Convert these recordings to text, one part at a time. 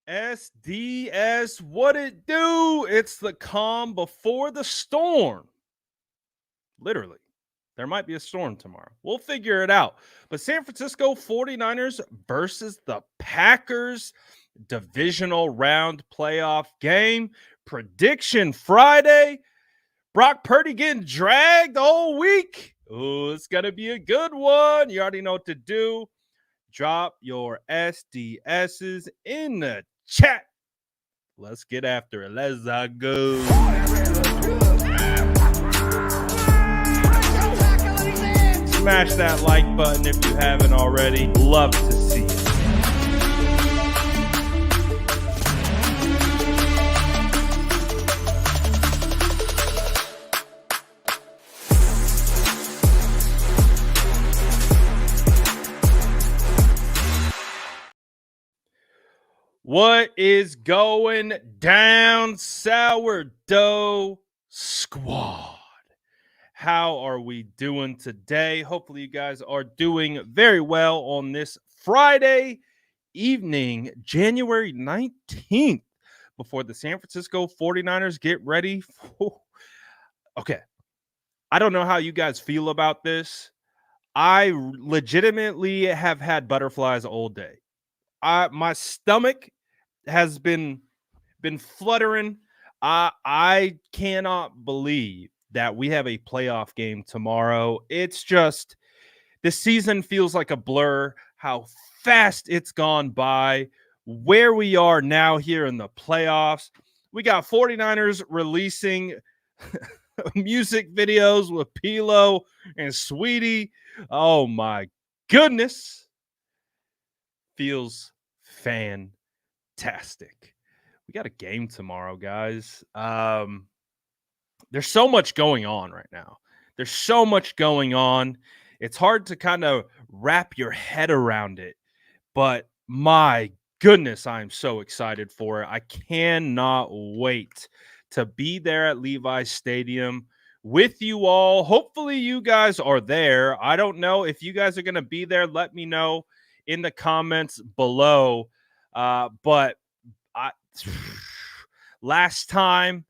SDS, what it do? It's the calm before the storm. Literally. There might be a storm tomorrow. We'll figure it out. But San Francisco 49ers versus the Packers divisional round playoff game. Prediction Friday. Brock Purdy getting dragged all week. Oh, it's going to be a good one. You already know what to do. Drop your SDSs in the chat. Let's get after it. Let's go. Smash that like button if you haven't already. Love to see it. What is going down, Sourdough Squad? How are we doing today? Hopefully you guys are doing very well on this Friday evening, January 19th, before the San Francisco 49ers get ready for... Okay, I don't know how you guys feel about this. I legitimately have had butterflies all day. My stomach has been fluttering. I cannot believe that we have a playoff game tomorrow. It's just, the season feels like a blur, how fast it's gone by, where we are now here in the playoffs. We got 49ers releasing music videos with Pilo and Sweetie. Oh my goodness. Feels fantastic. We got a game tomorrow, guys. There's so much going on right now. There's so much going on. It's hard to kind of wrap your head around it. But my goodness, I'm so excited for it. I cannot wait to be there at Levi's Stadium with you all. Hopefully you guys are there. I don't know if you guys are going to be there. Let me know in the comments below. But last time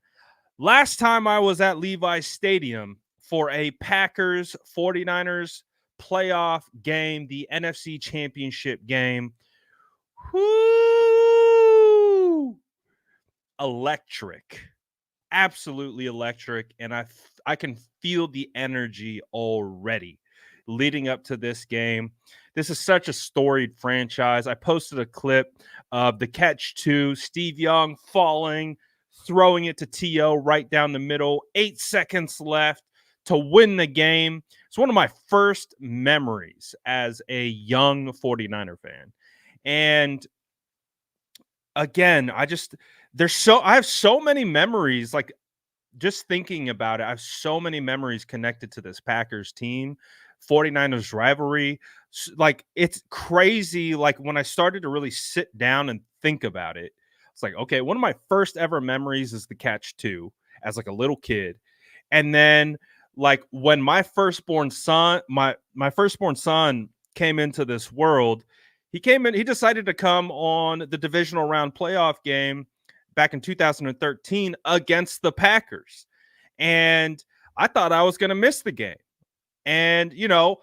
I was at Levi's Stadium for a Packers 49ers playoff game, the NFC Championship game. Whoo! Electric. Absolutely electric. And I can feel the energy already leading up to this game. This is such a storied franchise. I posted a clip of the catch to Steve Young falling, throwing it to T.O. right down the middle, 8 seconds left to win the game. It's one of my first memories as a young 49er fan. And again, I have so many memories, like just thinking about it. I have so many memories connected to this Packers team, 49ers rivalry. Like, it's crazy. Like, when I started to really sit down and think about it, it's like, okay, one of my first ever memories is the catch two as like a little kid. And then like when my firstborn son came into this world, he decided to come on the divisional round playoff game back in 2013 against the Packers. And I thought I was going to miss the game. And, you know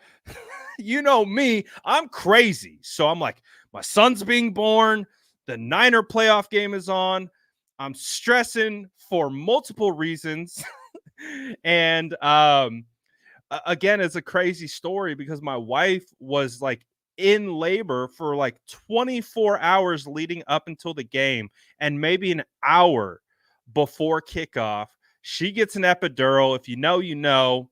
me, I'm crazy. So I'm like, my son's being born. The Niner playoff game is on. I'm stressing for multiple reasons. And again, it's a crazy story because my wife was like in labor for like 24 hours leading up until the game, and maybe an hour before kickoff. She gets an epidural. If you know, you know.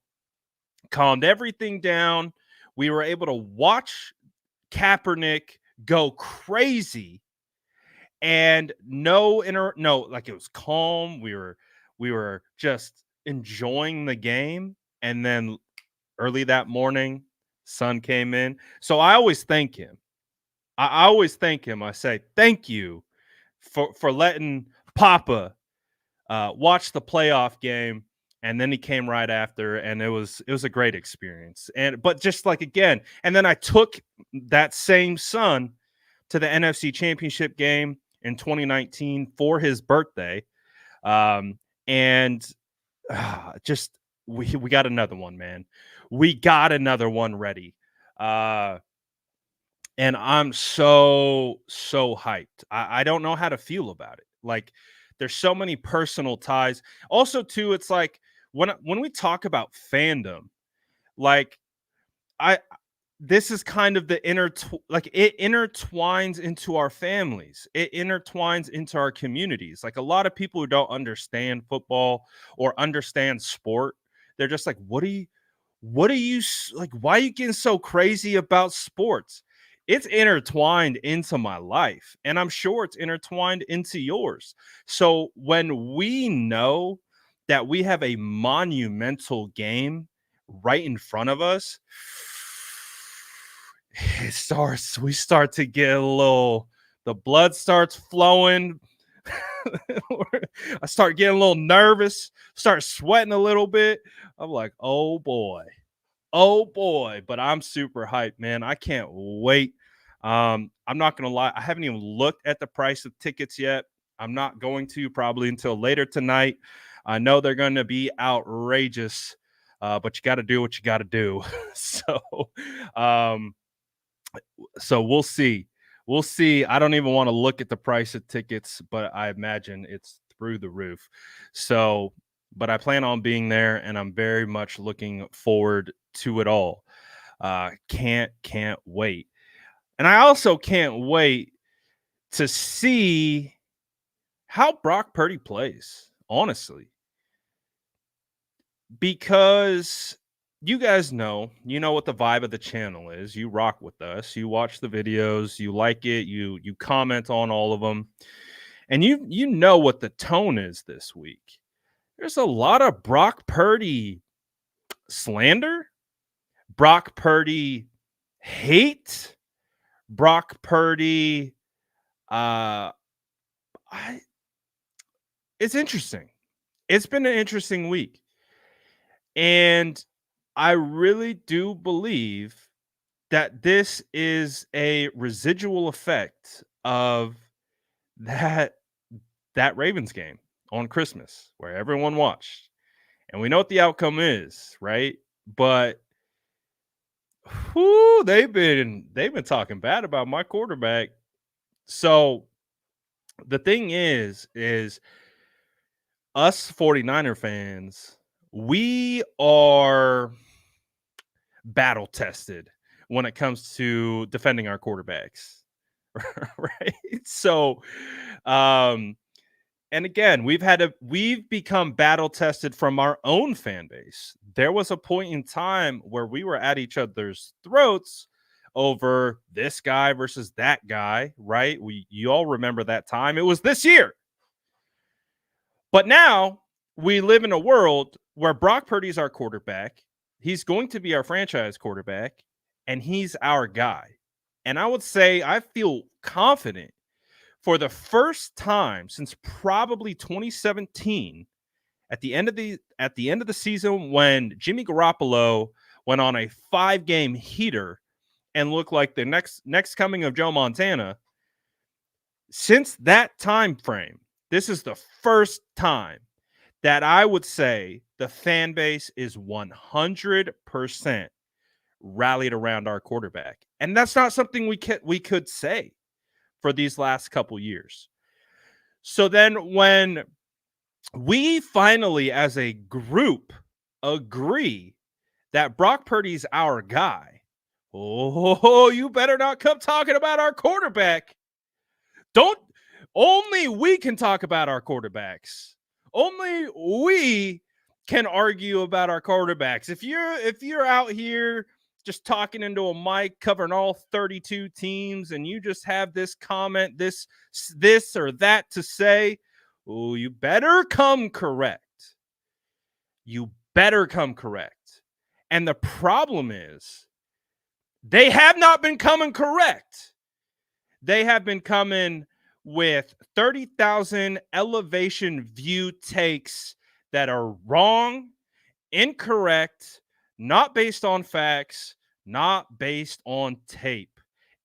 Calmed everything down. We were able to watch Kaepernick go crazy, and like it was calm. We were just enjoying the game. And then early that morning, son came in. So I always thank him. I always thank him. I say, thank you for letting Papa watch the playoff game. And then he came right after, and it was a great experience. But just like, again, and then I took that same son to the NFC Championship game in 2019 for his birthday. Um, and just we got another one, man. We got another one ready. And I'm so hyped. I don't know how to feel about it. Like, there's so many personal ties. Also, too, it's like when we talk about fandom, like I this is kind of the like it intertwines into our families. It intertwines into our communities. Like, a lot of people who don't understand football or understand sport, they're just like, like, why are you getting so crazy about sports? It's intertwined into my life, and I'm sure it's intertwined into yours. So when we know that we have a monumental game right in front of us, we start to get a little, the blood starts flowing. I start getting a little nervous, start sweating a little bit. I'm like, oh boy. Oh boy, but I'm super hyped, man. I can't wait. I'm not gonna lie, I haven't even looked at the price of tickets yet. I'm not going to probably until later tonight. I know they're gonna be outrageous, but you got to do what you got to do. so, um, so we'll see. We'll see. I don't even want to look at the price of tickets, but I imagine it's through the roof. So, but I plan on being there, and I'm very much looking forward to it all. Can't wait. And I also can't wait to see how Brock Purdy plays, honestly, because you know what the vibe of the channel is. You rock with us. You watch the videos, you like it, you comment on all of them. And you know what the tone is this week. There's a lot of Brock Purdy slander, Brock Purdy hate, Brock Purdy I it's interesting. It's been an interesting week. And I really do believe that this is a residual effect of that Ravens game on Christmas where everyone watched. And we know what the outcome is, right? But they've been talking bad about my quarterback. So the thing is us 49er fans, we are battle tested when it comes to defending our quarterbacks. Right? So and again, we've become battle tested from our own fan base. There was a point in time where we were at each other's throats over this guy versus that guy, right? You all remember that time. It was this year. But now we live in a world where Brock Purdy's our quarterback. He's going to be our franchise quarterback, and he's our guy. And I would say I feel confident for the first time since probably 2017 at the end of the season when Jimmy Garoppolo went on a 5-game heater and looked like the next coming of Joe Montana. Since that time frame, this is the first time that I would say the fan base is 100% rallied around our quarterback. And that's not something we could say for these last couple years. So then when we finally as a group agree that Brock Purdy's our guy, oh, you better not come talking about our quarterback. Only we can talk about our quarterbacks. Only we can argue about our quarterbacks. If you're out here just talking into a mic covering all 32 teams and you just have this comment, this or that to say, oh, you better come correct. You better come correct. And the problem is they have not been coming correct. They have been coming with 30,000 elevation view takes that are wrong, incorrect, not based on facts, not based on tape.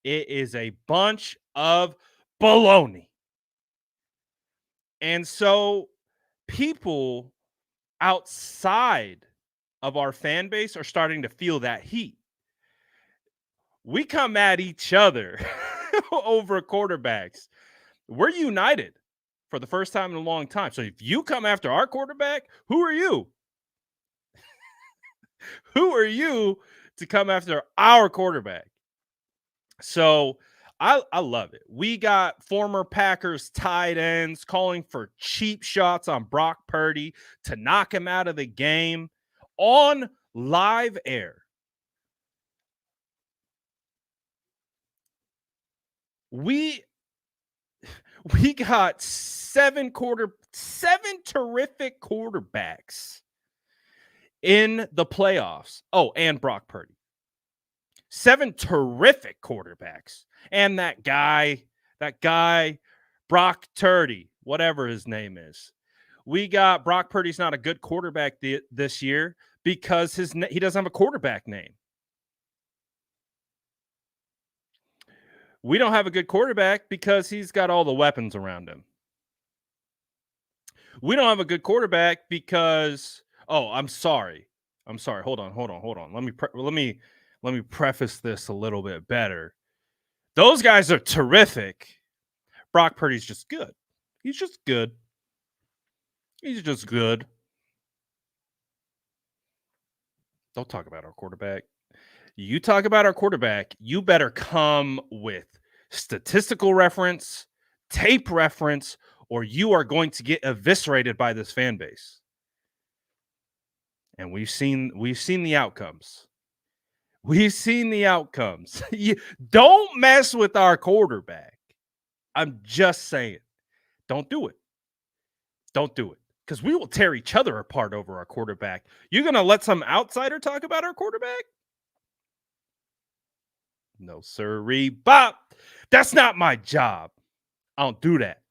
It is a bunch of baloney. And so people outside of our fan base are starting to feel that heat. We come at each other over quarterbacks. We're united for the first time in a long time. So if you come after our quarterback, who are you? Who are you to come after our quarterback? So I love it. We got former Packers tight ends calling for cheap shots on Brock Purdy to knock him out of the game on live air. We got seven terrific quarterbacks in the playoffs. Oh, and Brock Purdy. 7 terrific quarterbacks. And that guy, Brock Purdy, whatever his name is. We got Brock Purdy's not a good quarterback this year because he doesn't have a quarterback name. We don't have a good quarterback because he's got all the weapons around him. We don't have a good quarterback because I'm sorry. Hold on. Let me preface this a little bit better. Those guys are terrific. Brock Purdy's just good. He's just good. Don't talk about our quarterback. You talk about our quarterback, you better come with statistical reference, tape reference, or you are going to get eviscerated by this fan base. And we've seen the outcomes. You don't mess with our quarterback. I'm just saying. Don't do it. Because we will tear each other apart over our quarterback. You're going to let some outsider talk about our quarterback? No, sirree. Bob, that's not my job. I don't do that.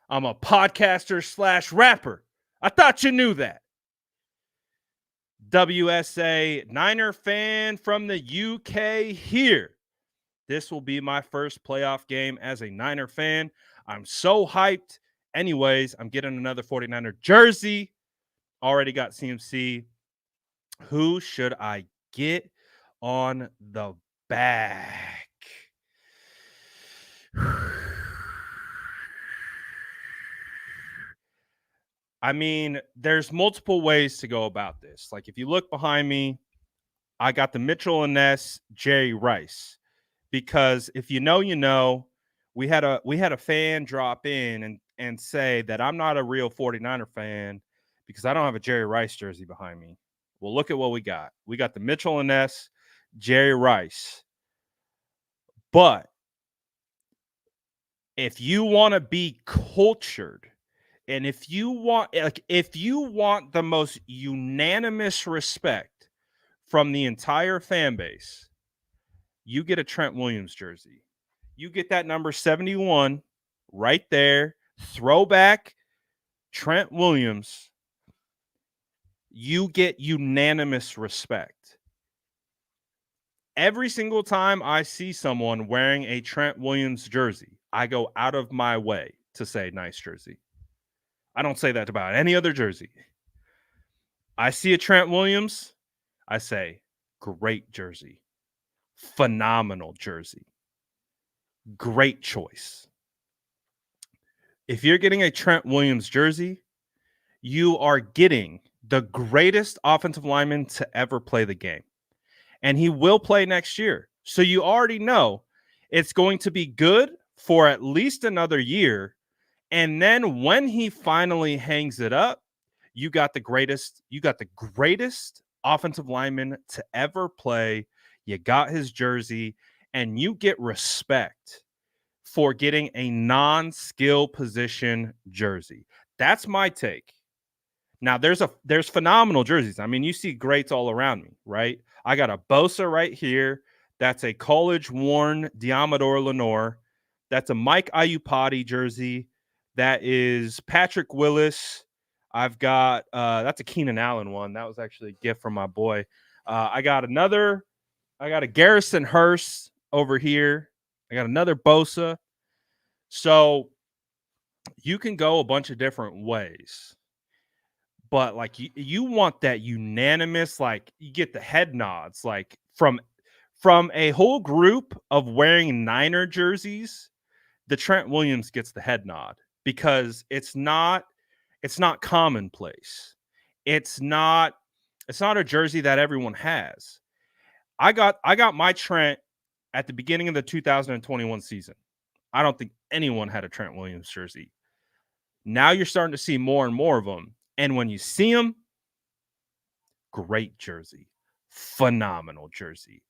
I'm a podcaster / rapper. I thought you knew that. WSA Niner fan from the UK here. This will be my first playoff game as a Niner fan. I'm so hyped. Anyways, I'm getting another 49er jersey. Already got CMC. Who should I get on the back? I mean, there's multiple ways to go about this. Like if you look behind me, I got the Mitchell and Ness, Jerry Rice. Because if you know, you know, we had a fan drop in and say that I'm not a real 49er fan because I don't have a Jerry Rice jersey behind me. Well, look at what we got. We got the Mitchell and Ness, Jerry Rice. But if you want to be cultured, and if you want the most unanimous respect from the entire fan base, you get a Trent Williams jersey. You get that number 71 right there. Throwback Trent Williams. You get unanimous respect. Every single time I see someone wearing a Trent Williams jersey, I go out of my way to say nice jersey. I don't say that about any other jersey. I see a Trent Williams, I say great jersey. Phenomenal jersey. Great choice. If you're getting a Trent Williams jersey, you are getting the greatest offensive lineman to ever play the game. And he will play next year. So you already know it's going to be good for at least another year. And then when he finally hangs it up, you got the greatest offensive lineman to ever play. You got his jersey, and you get respect for getting a non-skill position jersey. That's my take. Now, there's phenomenal jerseys. I mean, you see greats all around me, right? I got a Bosa right here. That's a college-worn Diamador Lenore. That's a Mike Iupati jersey. That is Patrick Willis. I've got that's a Keenan Allen one. That was actually a gift from my boy. I got a Garrison Hurst over here. I got another Bosa. So you can go a bunch of different ways. But like you want that unanimous, like you get the head nods, like from a whole group of wearing Niner jerseys, the Trent Williams gets the head nod because it's not commonplace. It's not a jersey that everyone has. I got my Trent at the beginning of the 2021 season. I don't think anyone had a Trent Williams jersey. Now you're starting to see more and more of them. And when you see them, great jersey. Phenomenal jersey.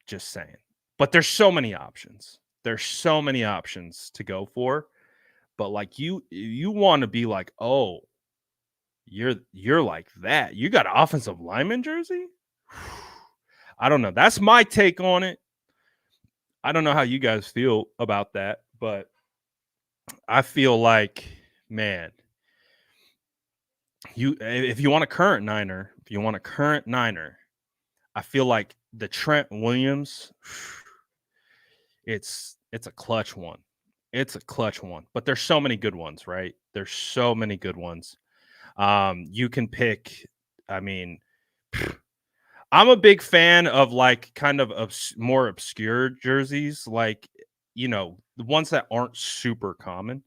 Just saying. But there's so many options. There's so many options to go for. But like you want to be like, oh, you're like that. You got an offensive lineman jersey? I don't know. That's my take on it. I don't know how you guys feel about that, but I feel like, man, if you want a current Niner, I feel like the Trent Williams, it's a clutch one. It's a clutch one. But there's so many good ones, right? There's so many good ones. You can pick, I mean, I'm a big fan of like kind of more obscure jerseys, like, the ones that aren't super common.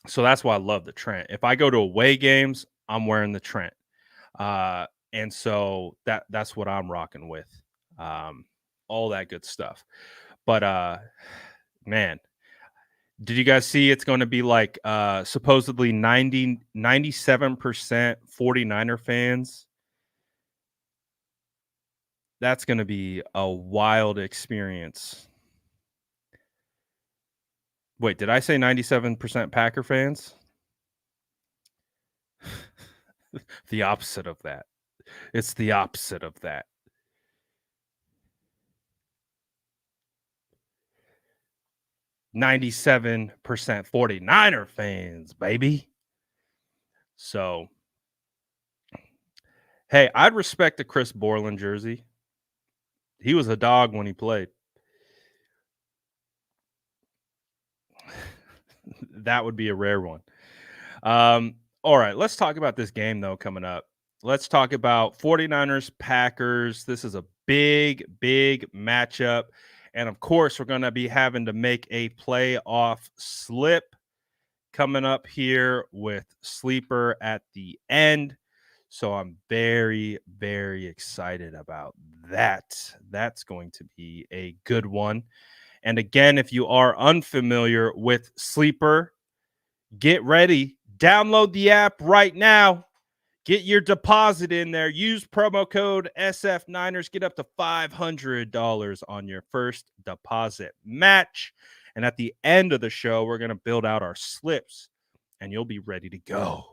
So that's why I love the Trent. If I go to away games, I'm wearing the Trent. And so that's what I'm rocking with. All that good stuff. But man, did you guys see it's going to be like supposedly 97% 49er fans? That's going to be a wild experience. Wait, did I say 97% Packer fans? The opposite of that. It's the opposite of that. "97% 49er fans, baby." So, hey, I'd respect a Chris Borland jersey. He was a dog when he played. That would be a rare one. All right, let's talk about this game, though, coming up. Let's talk about 49ers, Packers. This is a big, big matchup. And, of course, we're going to be having to make a playoff slip coming up here with Sleeper at the end. So I'm very, very excited about that. That's going to be a good one. And again, if you are unfamiliar with Sleeper, get ready. Download the app right now. Get your deposit in there. Use promo code SF9ers. Get up to $500 on your first deposit match. And at the end of the show, we're going to build out our slips and you'll be ready to go.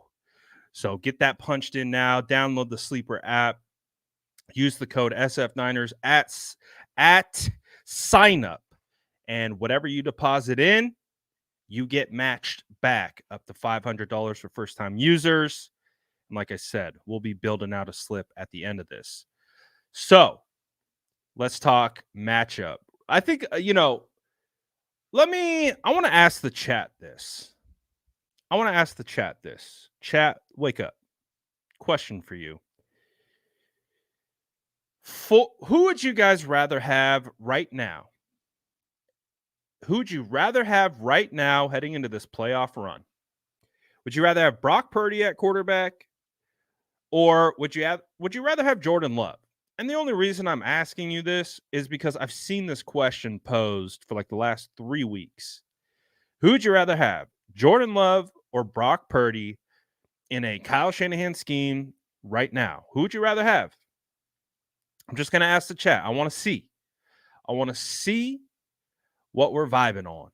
So get that punched in now. Download the Sleeper app. Use the code SF9ers at sign up. And whatever you deposit in, you get matched back up to $500 for first-time users. And like I said, we'll be building out a slip at the end of this. So let's talk matchup. I think, I want to ask the chat this. Chat, wake up. Question for you. Who would you guys rather have right now? Who would you rather have right now heading into this playoff run? Would you rather have Brock Purdy at quarterback? Or would you rather have Jordan Love? And the only reason I'm asking you this is because I've seen this question posed for like the last 3 weeks. Who would you rather have, Jordan Love or Brock Purdy in a Kyle Shanahan scheme right now? Who would you rather have? I'm just going to ask the chat. I want to see what we're vibing on.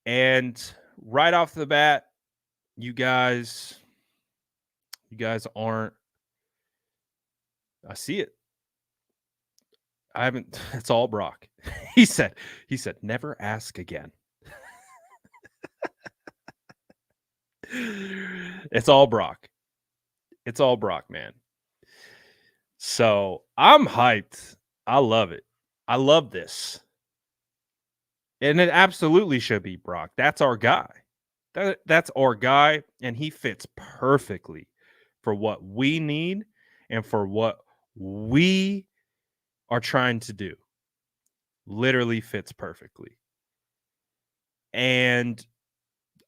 And right off the bat, you guys aren't. I see it. I haven't. It's all Brock. He said, never ask again. It's all Brock. It's all Brock, man. So I'm hyped. I love it. I love this. And it absolutely should be Brock. That's our guy. That's our guy, and he fits perfectly for what we need and for what we are trying to do. Literally fits perfectly. And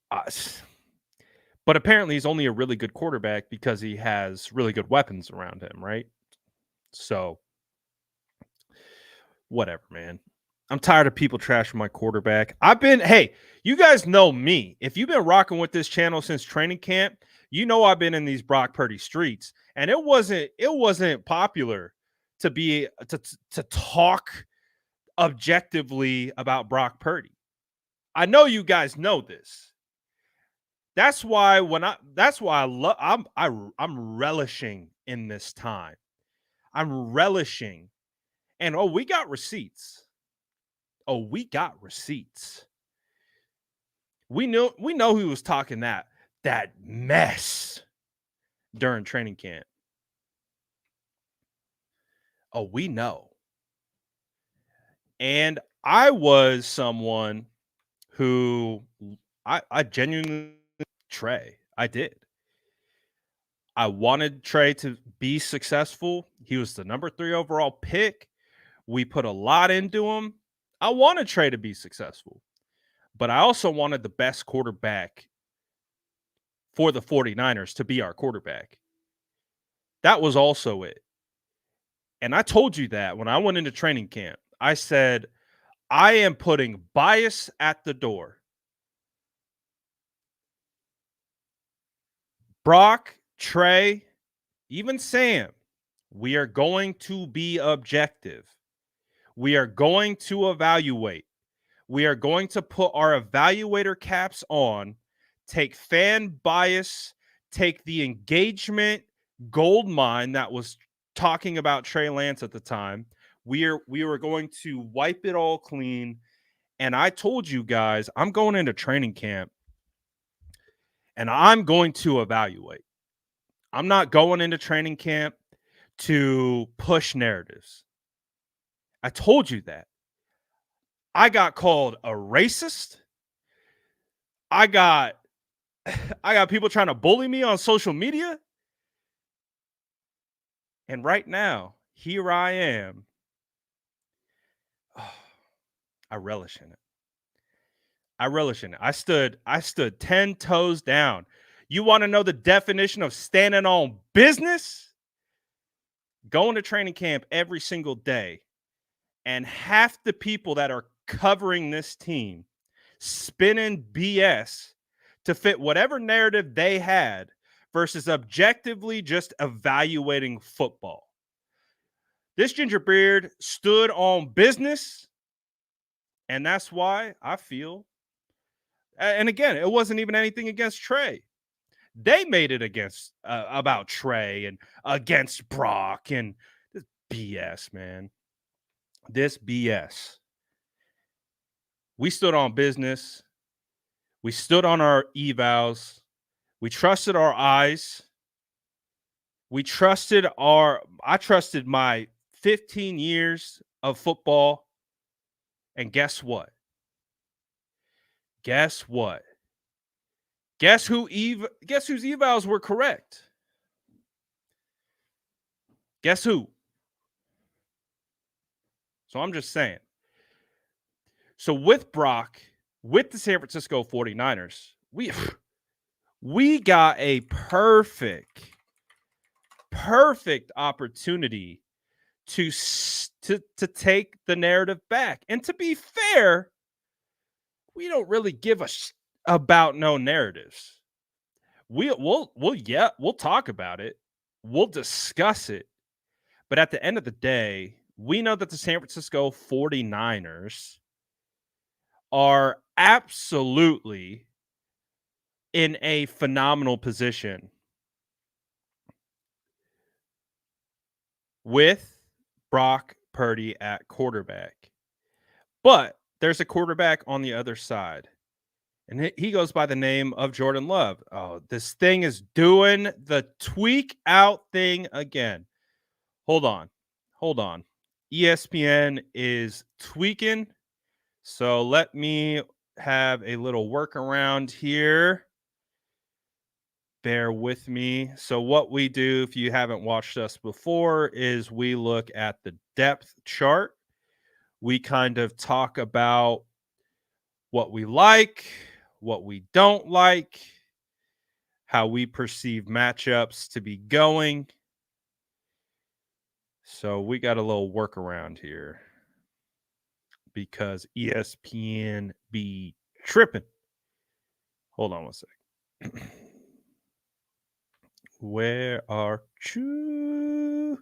but apparently he's only a really good quarterback because he has really good weapons around him, right? So whatever, man. I'm tired of people trashing my quarterback. Hey, you guys know me. If you've been rocking with this channel since training camp, you know I've been in these Brock Purdy streets, and it wasn't popular to talk objectively about Brock Purdy. I know you guys know this. That's why I love I'm relishing in this time. I'm relishing. And we got receipts. We got receipts. We know who was talking that mess during training camp. We know. And I was someone who I genuinely Trey. I did. I wanted Trey to be successful. He was the number 3 overall pick. We put a lot into him. I wanted Trey to be successful. But I also wanted the best quarterback for the 49ers to be our quarterback. That was also it. And I told you that when I went into training camp. I said, I am putting bias at the door. Brock, Trey, even Sam, we are going to be objective. We are going to evaluate. We are going to put our evaluator caps on, take fan bias, take the engagement gold mine that was talking about Trey Lance at the time. We were going to wipe it all clean. And I told you guys, I'm going into training camp and I'm going to evaluate. I'm not going into training camp to push narratives. I told you that. I got called a racist. I got people trying to bully me on social media. And right now, here I am. I relish in it. I stood 10 toes down. You want to know the definition of standing on business? Going to training camp every single day. And half the people that are covering this team spinning BS to fit whatever narrative they had versus objectively just evaluating football. This ginger beard stood on business, and that's why I feel. And again, it wasn't even anything against Trey. They made it against about Trey and against Brock and this BS, man. This BS. We stood on business. We stood on our evals. We trusted our eyes. I trusted my 15 years of football. And guess what? Guess whose evals were correct? Guess who? So I'm just saying. So with Brock, with the San Francisco 49ers, we got a perfect opportunity to take the narrative back. And to be fair, we don't really give a about no narratives. We'll talk about it. We'll discuss it. But at the end of the day, we know that the San Francisco 49ers are absolutely in a phenomenal position with Brock Purdy at quarterback. But there's a quarterback on the other side, and he goes by the name of Jordan Love. Oh, this thing is doing the tweak out thing again. Hold on. ESPN is tweaking So let me have a little workaround here. Bear with me. So, what we do, if you haven't watched us before, is we look at the depth chart. We kind of talk about what we like, what we don't like, how we perceive matchups to be going. So, we got a little workaround here because ESPN be tripping. Hold on one second. Where are you?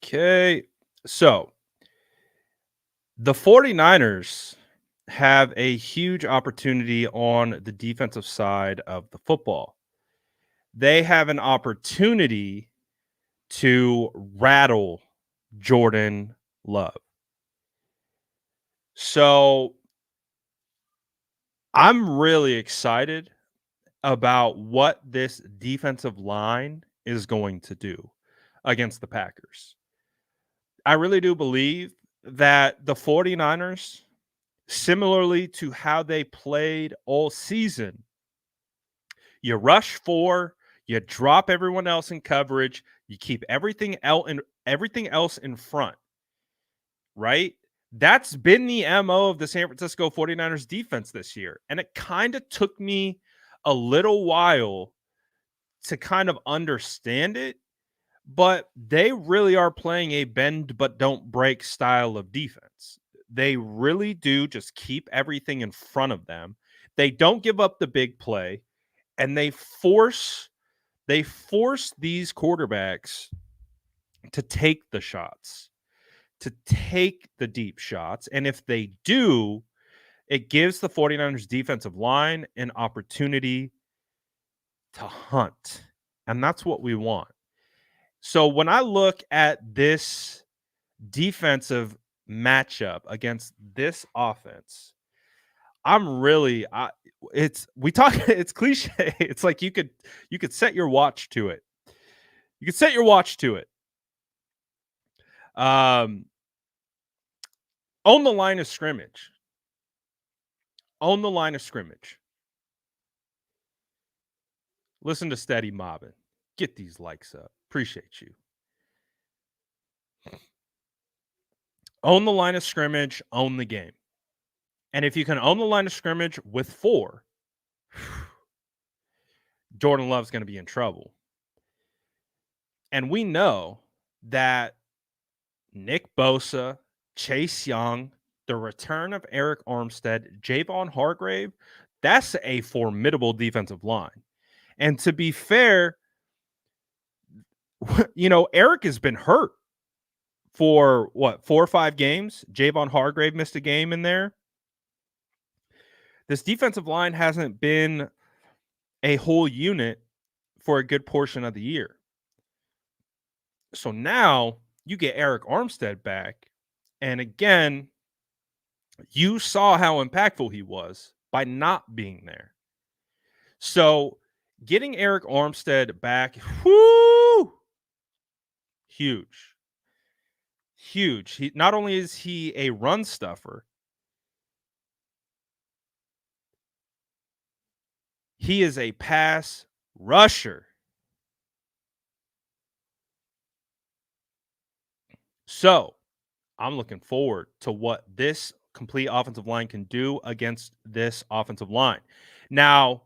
Okay. So the 49ers have a huge opportunity on the defensive side of the football. They have an opportunity to rattle Jordan Love. So I'm really excited about what this defensive line is going to do against the Packers. I really do believe that the 49ers, similarly to how they played all season, you rush four, you drop everyone else in coverage, you keep everything else in front, right? That's been the MO of the San Francisco 49ers defense this year. And it kind of took me a little while to kind of understand it, but they really are playing a bend but don't break style of defense. They really do just keep everything in front of them. They don't give up the big play, and they force these quarterbacks to take the shots, to take the deep shots. And if they do, it gives the 49ers defensive line an opportunity to hunt. And that's what we want. So when I look at this defensive matchup against this offense, I'm really it's cliche. It's like you could set your watch to it. You could set your watch to it. Um on the line of scrimmage. On the line of scrimmage. Listen to Steady Mobbing. Get these likes up. Appreciate you. Own the line of scrimmage, own the game. And if you can own the line of scrimmage with 4, Jordan Love's going to be in trouble. And we know that Nick Bosa, Chase Young, the return of Eric Armstead, Javon Hargrave, that's a formidable defensive line. And to be fair, Eric has been hurt for 4 or 5 games. Javon Hargrave missed a game in there. This defensive line hasn't been a whole unit for a good portion of the year. So now you get Eric Armstead back. And again, you saw how impactful he was by not being there. So getting Eric Armstead back, whoo, huge. Huge. Not only is he a run stuffer, he is a pass rusher. So I'm looking forward to what this complete offensive line can do against this offensive line. Now,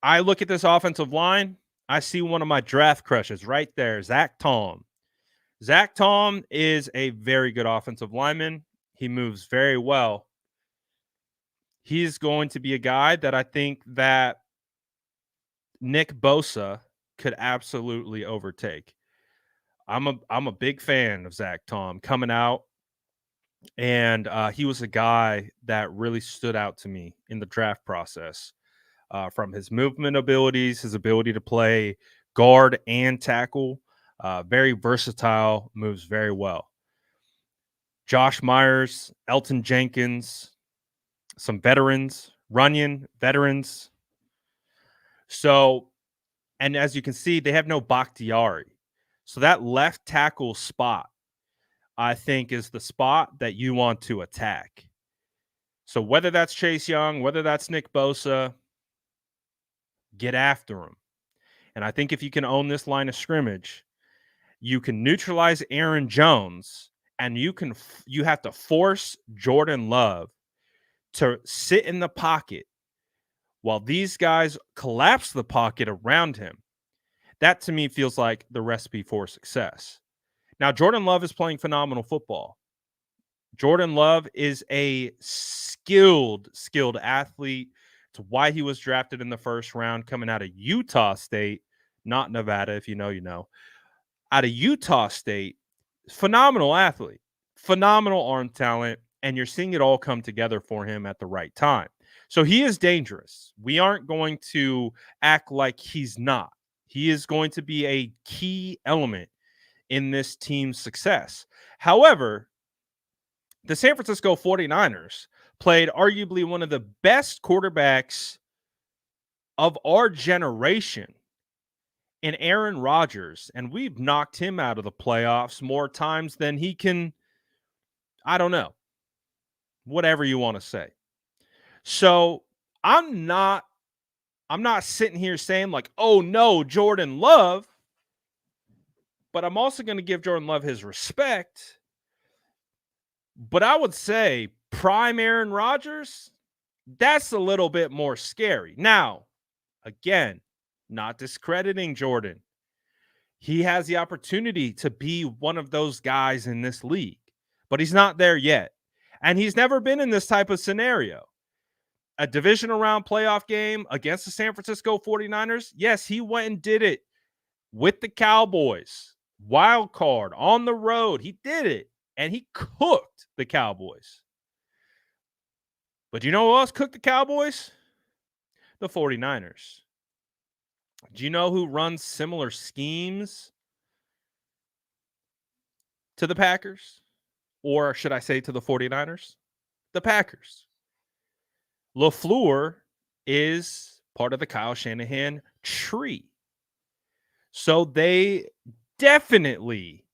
I look at this offensive line, I see one of my draft crushes right there, Zach Tom. Zach Tom is a very good offensive lineman. He moves very well. He's going to be a guy that I think that Nick Bosa could absolutely overtake. I'm a big fan of Zach Tom coming out, and he was a guy that really stood out to me in the draft process. From his movement abilities, his ability to play guard and tackle, very versatile, moves very well. Josh Myers, Elton Jenkins, some veterans, Runyon, veterans. So, and as you can see, they have no Bakhtiari. So that left tackle spot, I think, is the spot that you want to attack. So whether that's Chase Young, whether that's Nick Bosa, get after him. And I think if you can own this line of scrimmage, you can neutralize Aaron Jones, and you have to force Jordan Love to sit in the pocket while these guys collapse the pocket around him. That to me feels like the recipe for success. Now, Jordan Love is playing phenomenal football. Jordan Love is a skilled athlete. It's why he was drafted in the first round coming out of Utah State, not Nevada. If you know, you know. Out of Utah State, phenomenal athlete, phenomenal arm talent, and you're seeing it all come together for him at the right time. So he is dangerous. We aren't going to act like he's not. He is going to be a key element in this team's success. However, the San Francisco 49ers played arguably one of the best quarterbacks of our generation in Aaron Rodgers, and we've knocked him out of the playoffs more times than he can, I don't know, whatever you want to say. So I'm not sitting here saying like, oh no, Jordan Love, but I'm also going to give Jordan Love his respect. But I would say prime Aaron Rodgers, that's a little bit more scary. Now, again, not discrediting Jordan. He has the opportunity to be one of those guys in this league, but he's not there yet. And he's never been in this type of scenario. A divisional round playoff game against the San Francisco 49ers. Yes, he went and did it with the Cowboys. Wild card on the road. He did it. And he cooked the Cowboys. But you know who else cooked the Cowboys? The 49ers. Do you know who runs similar schemes to the Packers? Or should I say to the 49ers? The Packers. LaFleur is part of the Kyle Shanahan tree. So they definitely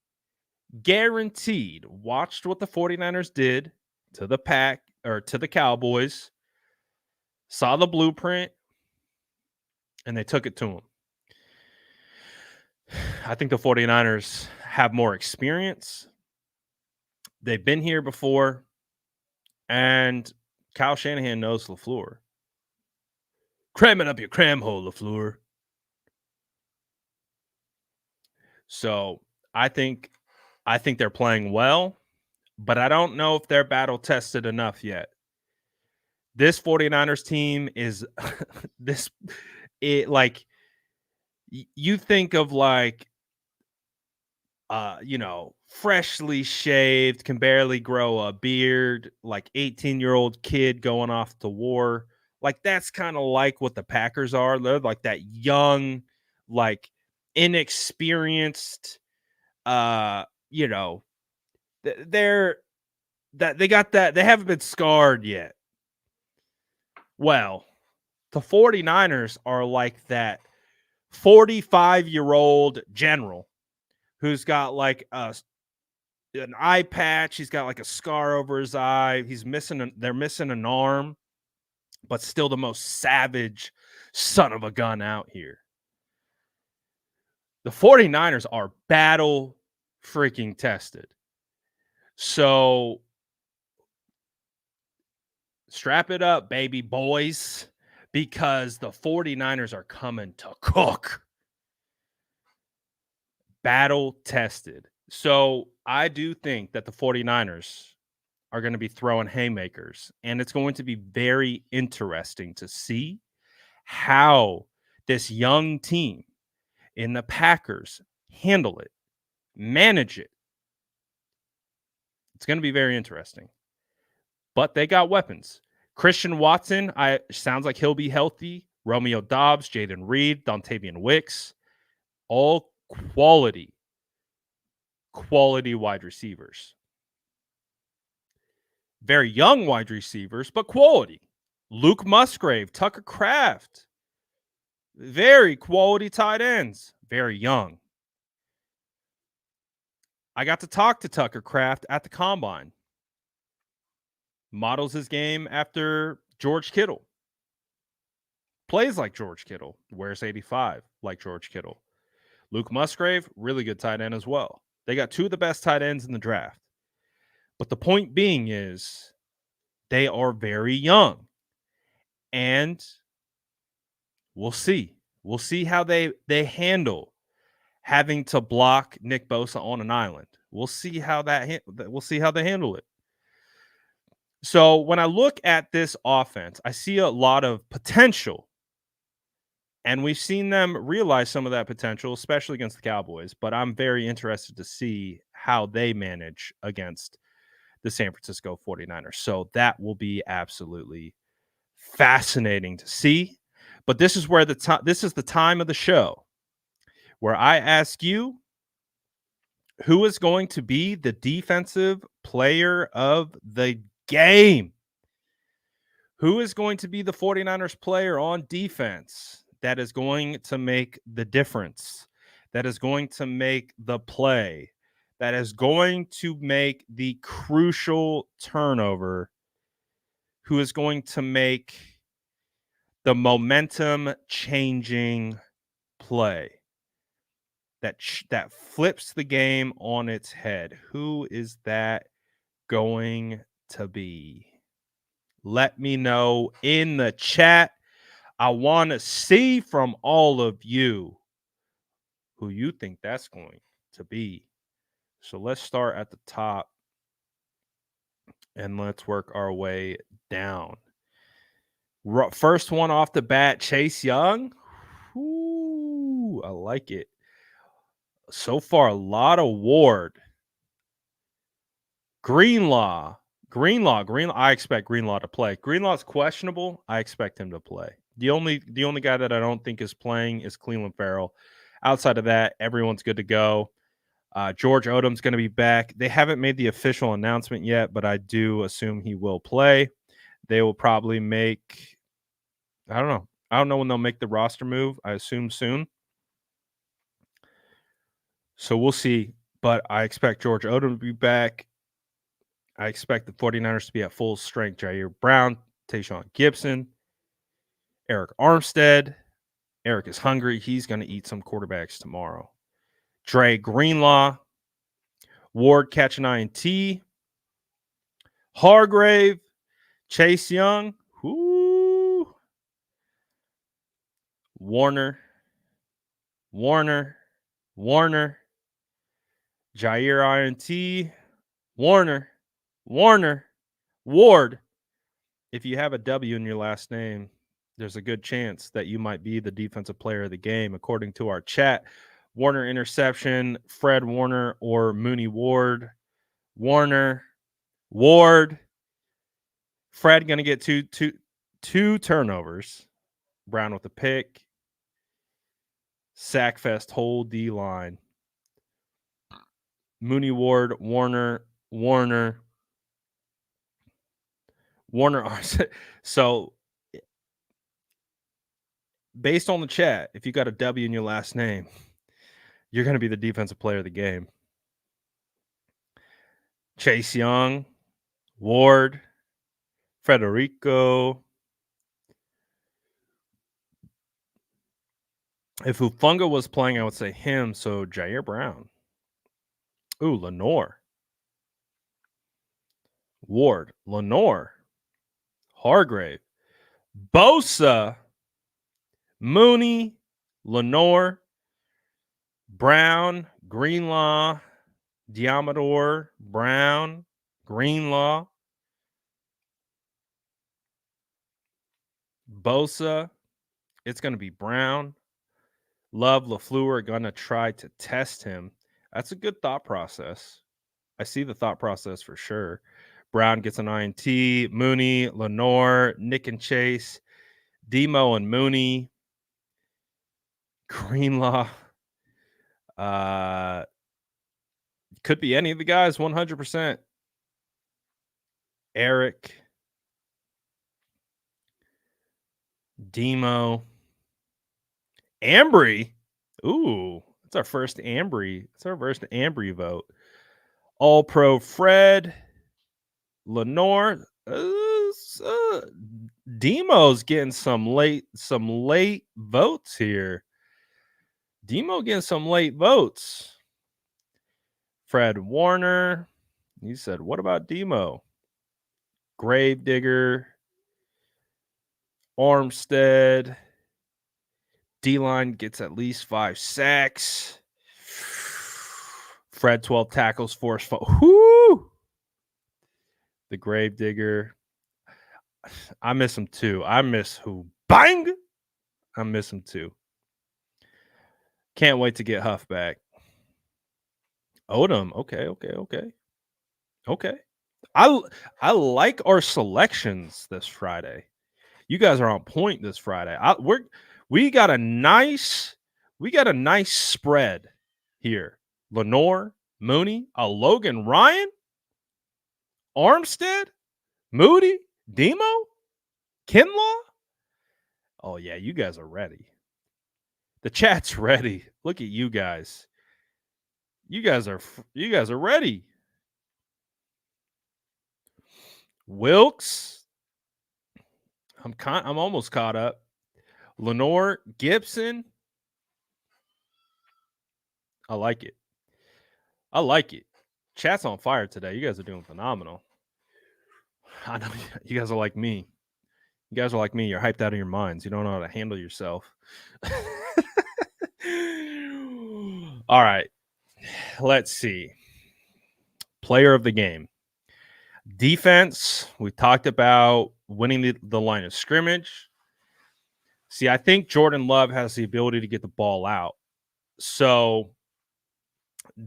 guaranteed watched what the 49ers did to the to the Cowboys, saw the blueprint, and they took it to them. I think the 49ers have more experience. They've been here before, and Kyle Shanahan knows LaFleur. Cram it up your cram hole, LaFleur. So I think they're playing well, but I don't know if they're battle tested enough yet. This 49ers team is like you think of like freshly shaved, can barely grow a beard, like 18-year-old kid going off to war. Like that's kind of like what the Packers are. They're like that young, like inexperienced, they're that they got that they haven't been scarred yet. Well, the 49ers are like that 45-year-old general who's got like an eye patch. He's got like a scar over his eye. They're missing an arm, but still the most savage son of a gun out here. The 49ers are battle freaking tested. So strap it up, baby boys, because the 49ers are coming to cook. Battle tested. So I do think that the 49ers are going to be throwing haymakers, and it's going to be very interesting to see how this young team in the Packers handle it, manage it. It's going to be very interesting. But they got weapons. Christian Watson, sounds like he'll be healthy. Romeo Doubs, Jaden Reed, Dontavian Wicks, all quality wide receivers. Very young wide receivers, but quality. Luke Musgrave, Tucker Kraft, very quality tight ends, very young. I got to talk to Tucker Kraft at the Combine. Models his game after George Kittle. Plays like George Kittle. Wears 85 like George Kittle. Luke Musgrave, really good tight end as well. They got two of the best tight ends in the draft. But the point being is they are very young. And we'll see. We'll see how they handle having to block Nick Bosa on an island. We'll see how we'll see how they handle it. So when I look at this offense, I see a lot of potential. And we've seen them realize some of that potential, especially against the Cowboys. But I'm very interested to see how they manage against the San Francisco 49ers. So that will be absolutely fascinating to see. But this is where this is the time of the show where I ask you, who is going to be the defensive player of the game? Who is going to be the 49ers player on defense that is going to make the difference, that is going to make the play, that is going to make the crucial turnover, who is going to make the momentum changing play that flips the game on its head? Who is that going to be? Let me know in the chat. I want to see from all of you who you think that's going to be. So let's start at the top and let's work our way down. First one off the bat, Chase Young. Ooh, I like it. So far, a lot of Ward. Greenlaw. I expect Greenlaw to play. Greenlaw's questionable. I expect him to play. The only guy that I don't think is playing is Cleveland Farrell. Outside of that, everyone's good to go. George Odom's going to be back. They haven't made the official announcement yet, but I do assume he will play. They will probably make, I don't know. I don't know when they'll make the roster move. I assume soon. So we'll see. But I expect George Odom to be back. I expect the 49ers to be at full strength. Jair Brown, Tayshaun Gibson, Eric Armstead. Eric is hungry. He's going to eat some quarterbacks tomorrow. Dre Greenlaw, Ward catch an INT, Hargrave, Chase Young, Warner, Jair INT, Warner, Ward. If you have a W in your last name, there's a good chance that you might be the defensive player of the game, according to our chat. Warner interception, Fred Warner or Mooney Ward. Warner, Ward. Fred going to get two turnovers. Brown with a pick. Sackfest, whole D line. Mooney Ward, Warner. So, based on the chat, if you got a W in your last name, you're going to be the defensive player of the game. Chase Young, Ward, Federico. If Hufanga was playing, I would say him. So Jair Brown. Ooh, Lenore. Ward, Lenore, Hargrave, Bosa, Mooney, Lenore, Brown, Greenlaw, Diamador, Brown, Greenlaw, Bosa. It's going to be Brown. Love, LaFleur are going to try to test him. That's a good thought process. I see the thought process for sure. Brown gets an INT. Mooney, Lenore, Nick and Chase, Demo and Mooney, Greenlaw. Could be any of the guys, 100%. Eric, Demo, Ambry. Ooh, that's our first Ambry. It's our first Ambry vote. All-Pro Fred, Lenore. Demo's getting some late votes here. Demo getting some late votes. Fred Warner. He said, what about Demo? Gravedigger. Armstead. D-line gets at least 5 sacks. Fred 12 tackles, forced fumble. Whoo! The Gravedigger. I miss him too. I miss who? Bang! I miss him too. Can't wait to get Huff back. Odom. Okay. I like our selections this Friday. You guys are on point this Friday. We got a nice spread here. Lenore, Mooney, a Logan Ryan, Armstead, Moody, Demo, Kinlaw. Oh yeah, you guys are ready. The chat's ready. Look at you guys. You guys are ready. Wilkes. I'm almost caught up. Lenore, Gibson. I like it. Chat's on fire today. You guys are doing phenomenal. I know you guys are like me. You're hyped out of your minds. You don't know how to handle yourself. All right. Let's see. Player of the game. Defense. We talked about winning the line of scrimmage. See, I think Jordan Love has the ability to get the ball out. So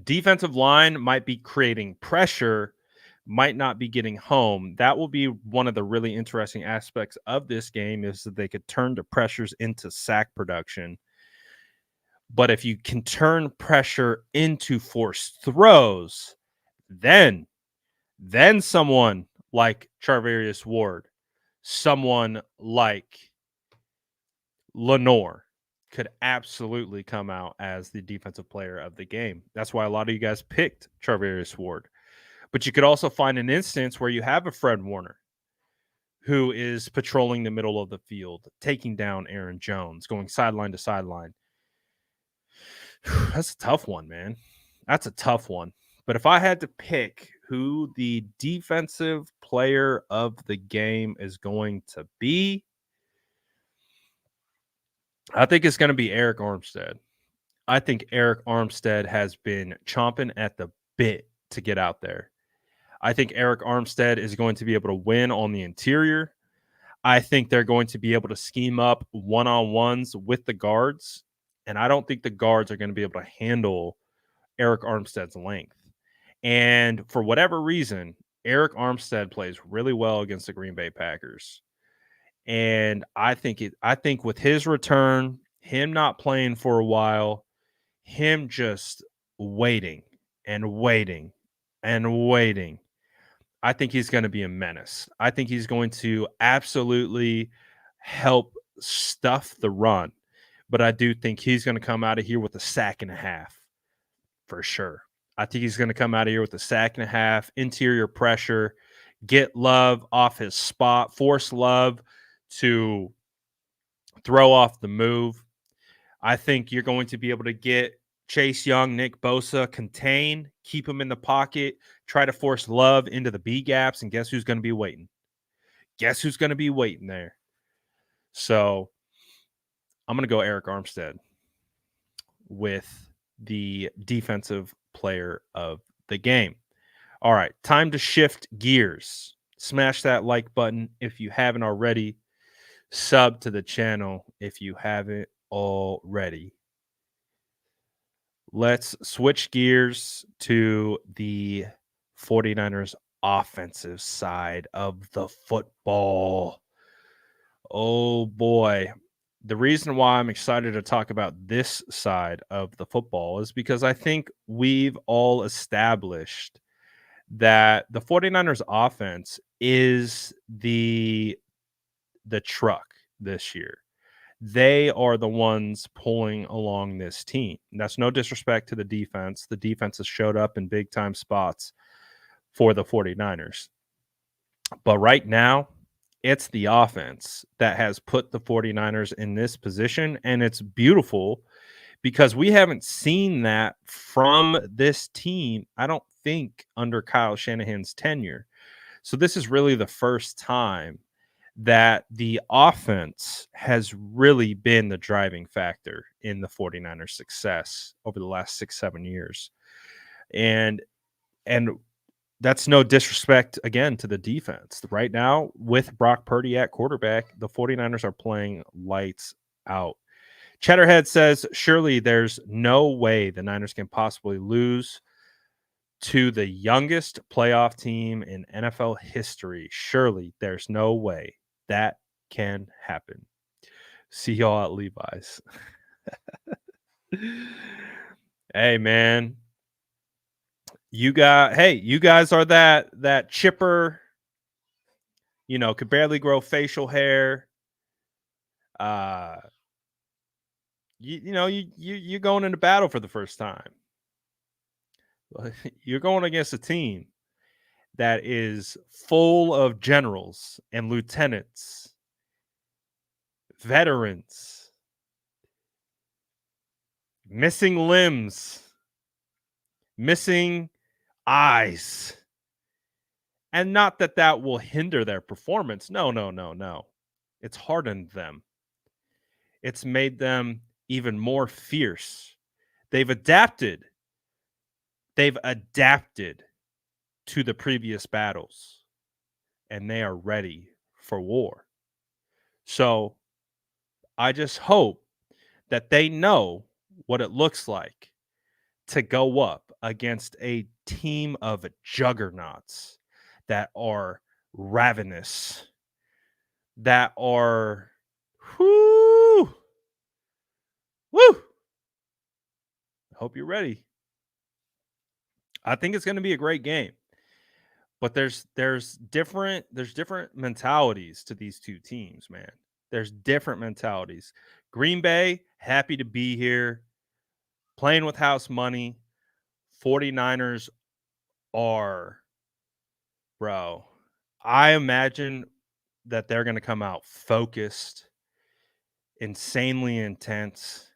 defensive line might be creating pressure, might not be getting home. That will be one of the really interesting aspects of this game, is that they could turn the pressures into sack production. But if you can turn pressure into forced throws, then someone like Charvarius Ward, someone like Lenore could absolutely come out as the defensive player of the game. That's why a lot of you guys picked Charvarius Ward. But you could also find an instance where you have a Fred Warner who is patrolling the middle of the field, taking down Aaron Jones, going sideline to sideline. That's a tough one, man. That's a tough one. But if I had to pick who the defensive player of the game is going to be, I think it's going to be Eric Armstead. I think Eric Armstead has been chomping at the bit to get out there. I think Eric Armstead is going to be able to win on the interior. I think they're going to be able to scheme up one-on-ones with the guards, and I don't think the guards are going to be able to handle Eric Armstead's length. And for whatever reason, Eric Armstead plays really well against the Green Bay Packers. And I think with his return, him not playing for a while, him just waiting and waiting and waiting, I think he's going to be a menace. I think he's going to absolutely help stuff the run. But I do think he's going to come out of here with a sack and a half for sure. I think he's going to come out of here with a sack and a half, interior pressure, get Love off his spot, force Love to throw off the move. I think you're going to be able to get Chase Young, Nick Bosa, contain, keep him in the pocket, try to force Love into the B gaps, and guess who's going to be waiting? Guess who's going to be waiting there? So I'm going to go Eric Armstead with the defensive player of the game. All right, time to shift gears. Smash that like button if you haven't already. Sub to the channel if you haven't already. Let's switch gears to the 49ers offensive side of the football. Oh boy. The reason why I'm excited to talk about this side of the football is because I think we've all established that the 49ers offense is the truck this year. They are the ones pulling along this team. And that's no disrespect to the defense. The defense has showed up in big time spots. for the 49ers. But right now, it's the offense that has put the 49ers in this position, and it's beautiful because we haven't seen that from this team, I don't think, under Kyle Shanahan's tenure. So this is really the first time that the offense has really been the driving factor in the 49ers success over the last 6-7 years. And that's no disrespect again to the defense. Right now, with Brock Purdy at quarterback, the 49ers are playing lights out. Cheddarhead says, surely there's no way the Niners can possibly lose to the youngest playoff team in NFL history. Surely there's no way that can happen. See y'all at Levi's. Hey, man. You guys are that chipper, could barely grow facial hair. You're going into battle for the first time. You're going against a team that is full of generals and lieutenants, veterans, missing limbs, missing eyes. And not that will hinder their performance. No. It's hardened them. It's made them even more fierce. They've adapted. They've adapted to the previous battles, and they are ready for war. So I just hope that they know what it looks like to go up against a team of juggernauts that are ravenous, that are whoo. I hope you're ready. I think it's going to be a great game. But there's different mentalities to these two teams, man. There's different mentalities. Green Bay, happy to be here, playing with house money. 49ers are, bro, I imagine that they're going to come out focused, insanely intense,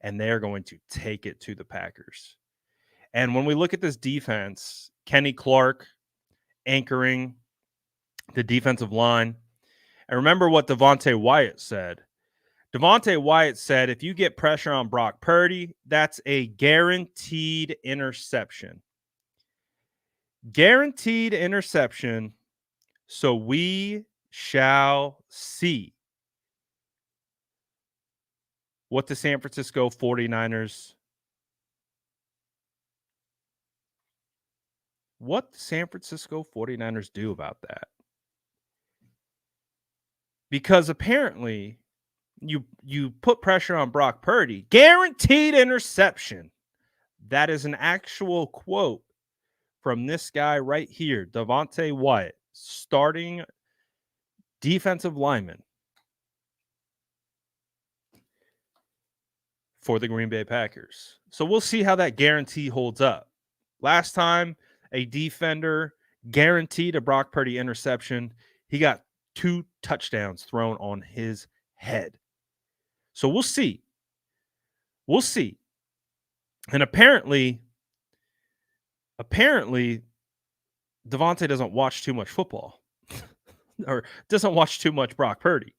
and they're going to take it to the Packers. And when we look at this defense, Kenny Clark anchoring the defensive line. And remember what Devontae Wyatt said. Devontae Wyatt said, if you get pressure on Brock Purdy, that's a guaranteed interception. Guaranteed interception. So we shall see what the San Francisco 49ers do about that. Because apparently you put pressure on Brock Purdy, guaranteed interception. That is an actual quote from this guy right here, Devontae Wyatt, starting defensive lineman for the Green Bay Packers. So we'll see how that guarantee holds up. Last time a defender guaranteed a Brock Purdy interception, he got 2 touchdowns thrown on his head. So we'll see. And apparently Devontae doesn't watch too much football or doesn't watch too much Brock Purdy,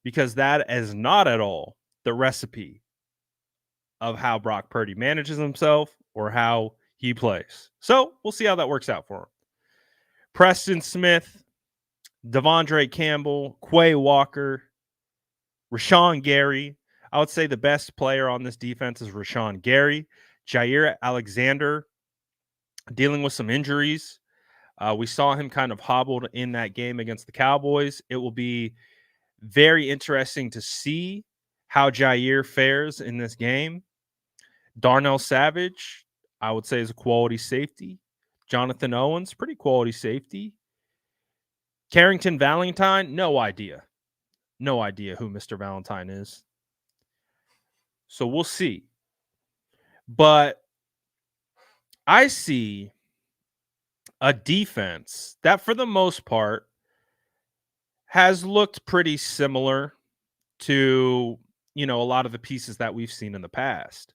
because that is not at all the recipe of how Brock Purdy manages himself or how he plays. So we'll see how that works out for him. Preston Smith, Devondre Campbell, Quay Walker, Rashawn Gary. I would say the best player on this defense is Rashawn Gary. Jair Alexander dealing with some injuries. We saw him kind of hobbled in that game against the Cowboys. It will be very interesting to see how Jair fares in this game. Darnell Savage, I would say, is a quality safety. Jonathan Owens, pretty quality safety. Carrington Valentine, no idea. No idea who Mr. Valentine is. So we'll see. But I see a defense that, for the most part, has looked pretty similar to, a lot of the pieces that we've seen in the past.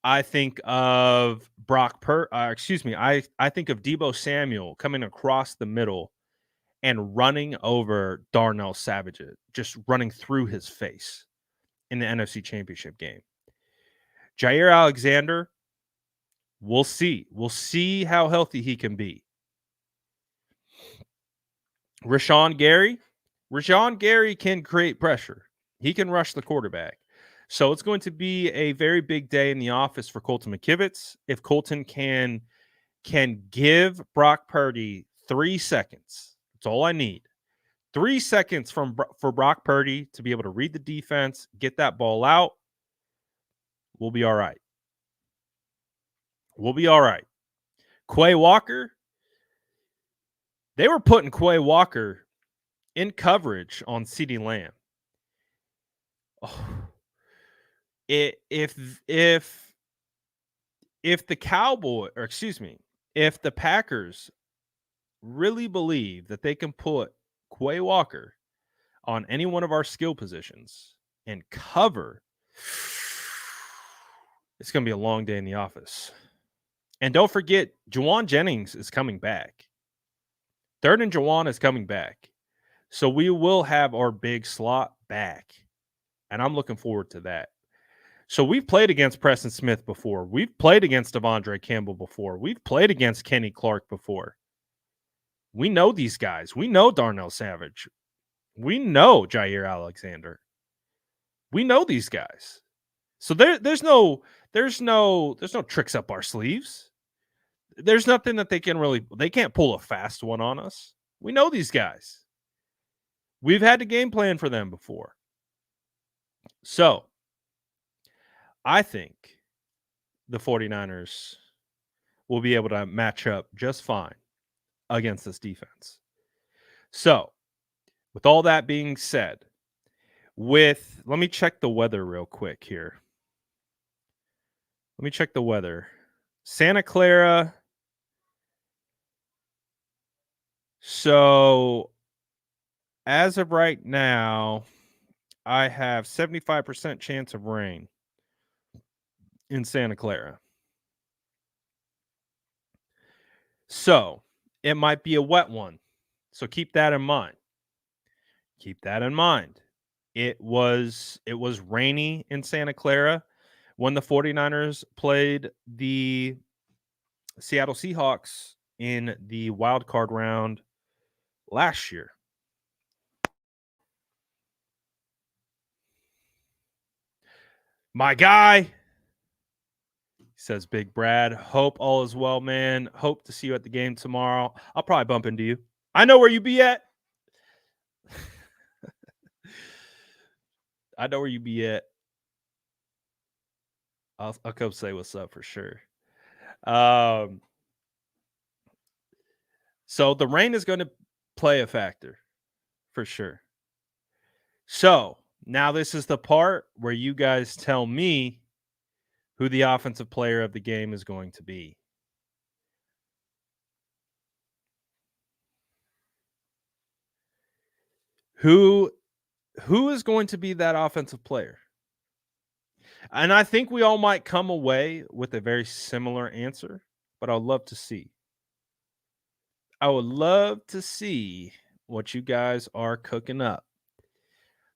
I think of I think of Debo Samuel coming across the middle and running over Darnell Savage, just running through his face in the NFC Championship game. Jair Alexander, we'll see. We'll see how healthy he can be. Rashawn Gary can create pressure. He can rush the quarterback. So it's going to be a very big day in the office for Colton McKivitz. If Colton can give Brock Purdy 3 seconds, that's all I need. 3 seconds for Brock Purdy to be able to read the defense, get that ball out, we'll be all right. We'll be all right. Quay Walker, they were putting Quay Walker in coverage on CeeDee Lamb. Oh. If the Packers really believe that they can put Quay Walker on any one of our skill positions and cover, it's going to be a long day in the office. And don't forget, Juwan Jennings is coming back. Third and Juwan is coming back. So we will have our big slot back. And I'm looking forward to that. So we've played against Preston Smith before. We've played against Devondre Campbell before. We've played against Kenny Clark before. We know these guys. We know Darnell Savage. We know Jair Alexander. We know these guys. So there's no tricks up our sleeves. There's nothing that they can't pull a fast one on us. We know these guys. We've had to game plan for them before. So I think the 49ers will be able to match up just fine against this defense. So, with all that being said, let me check the weather real quick here. Let me check the weather. Santa Clara. So, as of right now, I have 75% chance of rain in Santa Clara. So, it might be a wet one. So keep that in mind. Keep that in mind. It was rainy in Santa Clara when the 49ers played the Seattle Seahawks in the wild card round last year. My guy, says Big Brad. Hope all is well, man. Hope to see you at the game tomorrow. I'll probably bump into you. I know where you be at. I know where you be at. I'll come say what's up for sure. So the rain is going to play a factor for sure. So now this is the part where you guys tell me who the offensive player of the game is going to be. Who is going to be that offensive player? And I think we all might come away with a very similar answer, but I'd love to see. I would love to see what you guys are cooking up.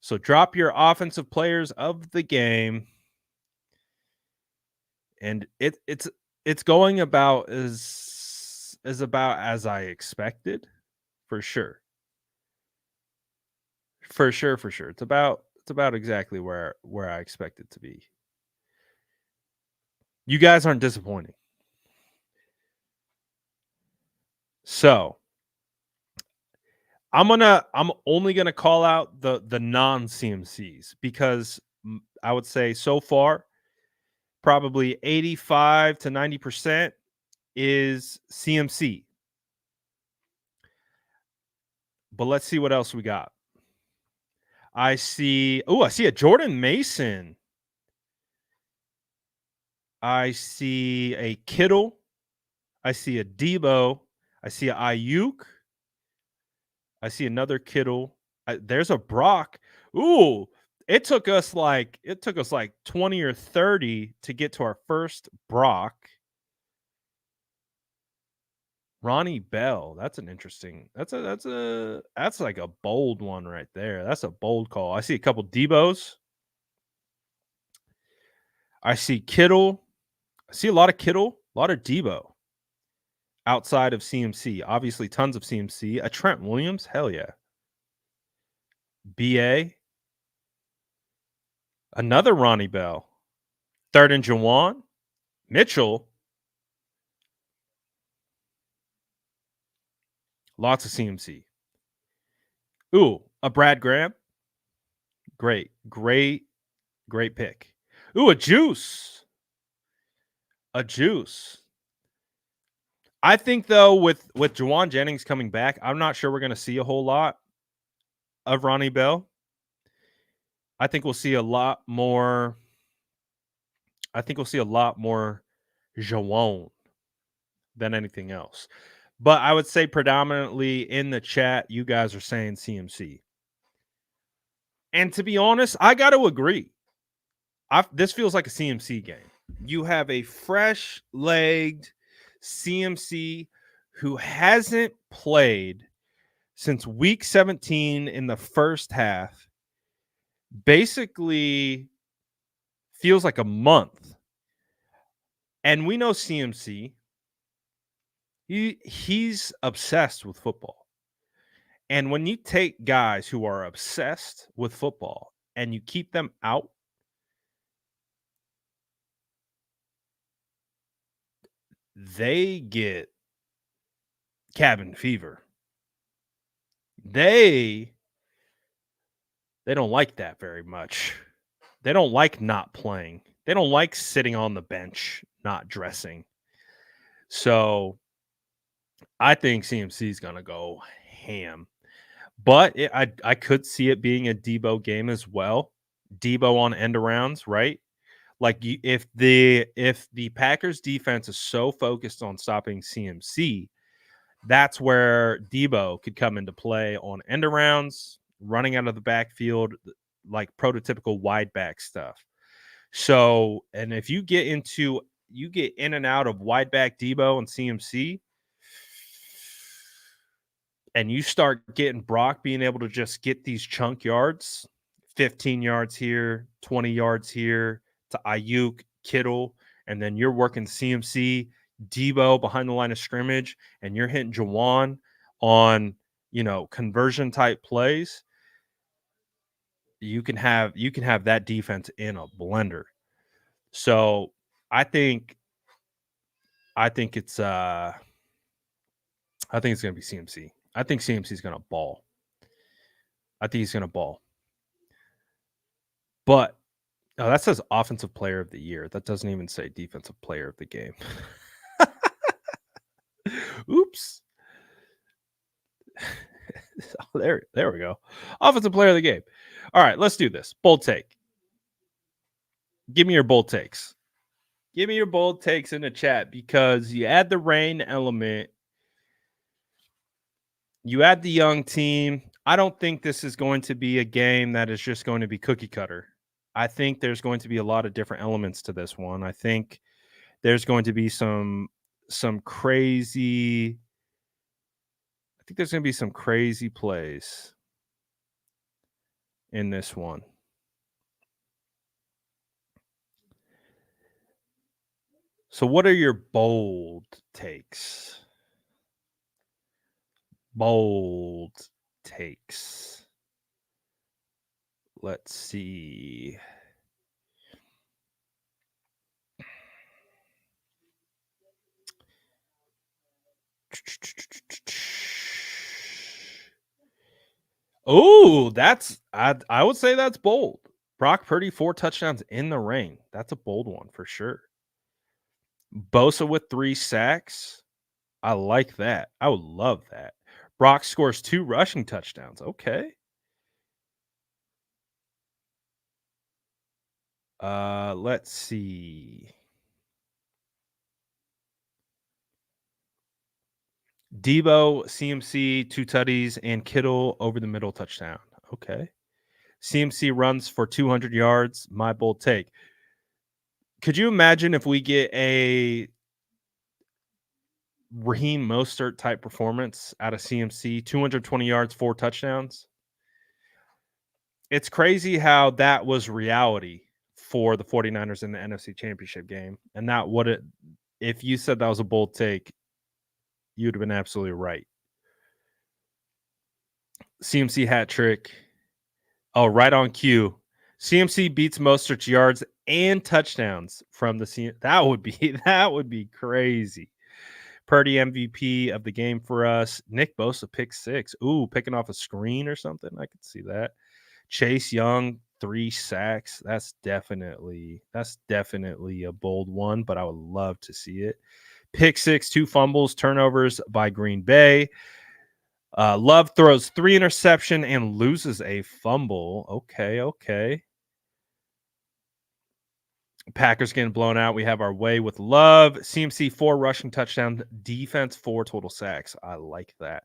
So drop your offensive players of the game. And it's going about as I expected, for sure. For sure. It's about exactly where I expect it to be. You guys aren't disappointing. So I'm only gonna call out the non-CMCs because I would say so far probably 85 to 90% is CMC. But let's see what else we got. I see a Jordan Mason. I see a Kittle. I see a Debo. I see a Ayuk. I see another Kittle. There's a Brock. Ooh, it took us like 20 or 30 to get to our first Brock. Ronnie Bell. That's an interesting. That's like a bold one right there. That's a bold call. I see a couple Debos. I see Kittle. I see a lot of Kittle, a lot of Debo outside of CMC. Obviously, tons of CMC. A Trent Williams. Hell yeah. BA. Another Ronnie Bell. Third and Jawan. Mitchell. Lots of CMC. Ooh, a Brad Graham. Great, great, great pick. Ooh, a Juice. A Juice. I think though, with Jawan Jennings coming back, I'm not sure we're going to see a whole lot of Ronnie Bell. I think we'll see a lot more. I think we'll see a lot more Jawan than anything else. But I would say predominantly in the chat, you guys are saying CMC. And to be honest, I got to agree. This feels like a CMC game. You have a fresh-legged CMC who hasn't played since week 17 in the first half. Basically feels like a month. And we know CMC. He's obsessed with football. And when you take guys who are obsessed with football and you keep them out, they get cabin fever. They don't like that very much. They don't like not playing. They don't like sitting on the bench, not dressing. So I think CMC is going to go ham. But I could see it being a Debo game as well. Debo on end arounds, right? Like if the Packers defense is so focused on stopping CMC, that's where Debo could come into play on end arounds, running out of the backfield, like prototypical wide back stuff. So, and if you get in and out of wide back Debo and CMC, and you start getting Brock being able to just get these chunk yards, 15 yards here, 20 yards here to Ayuk, Kittle, and then you're working CMC, Debo behind the line of scrimmage, and you're hitting Jawan on, conversion type plays. You can have that defense in a blender. So I think it's going to be CMC. I think CMC is going to ball. I think he's going to ball. But that says offensive player of the year. That doesn't even say defensive player of the game. Oops. There we go. Offensive player of the game. All right, let's do this. Bold take. Give me your bold takes. Give me your bold takes in the chat because you add the rain element. You add the young team. I don't think this is going to be a game that is just going to be cookie cutter. I think there's going to be a lot of different elements to this one. I think there's going to be some crazy. I think there's going to be some crazy plays in this one. So what are your bold takes? Bold takes. Let's see. Oh, I would say that's bold. Brock Purdy 4 touchdowns in the rain. That's a bold one for sure. Bosa with 3 sacks. I like that. I would love that. Brock scores 2 rushing touchdowns. Okay. Let's see. Debo, CMC, 2 tutties, and Kittle over the middle touchdown. Okay. CMC runs for 200 yards. My bold take. Could you imagine if we get a Raheem Mostert type performance out of CMC? 220 yards, 4 touchdowns. It's crazy how that was reality for the 49ers in the NFC Championship game. And that would it, if you said that was a bold take, you'd have been absolutely right. CMC hat trick. Oh, right on cue. CMC beats Mostert's yards and touchdowns from the that would be crazy. Purdy MVP of the game for us. Nick Bosa pick 6. Ooh, picking off a screen or something. I could see that. Chase Young 3 sacks. That's definitely a bold one, but I would love to see it. Pick 6, 2 fumbles, turnovers by Green Bay. Love throws 3 interception and loses a fumble. Okay. Packers getting blown out. We have our way with Love. CMC 4 rushing touchdown, defense 4 total sacks. I like that.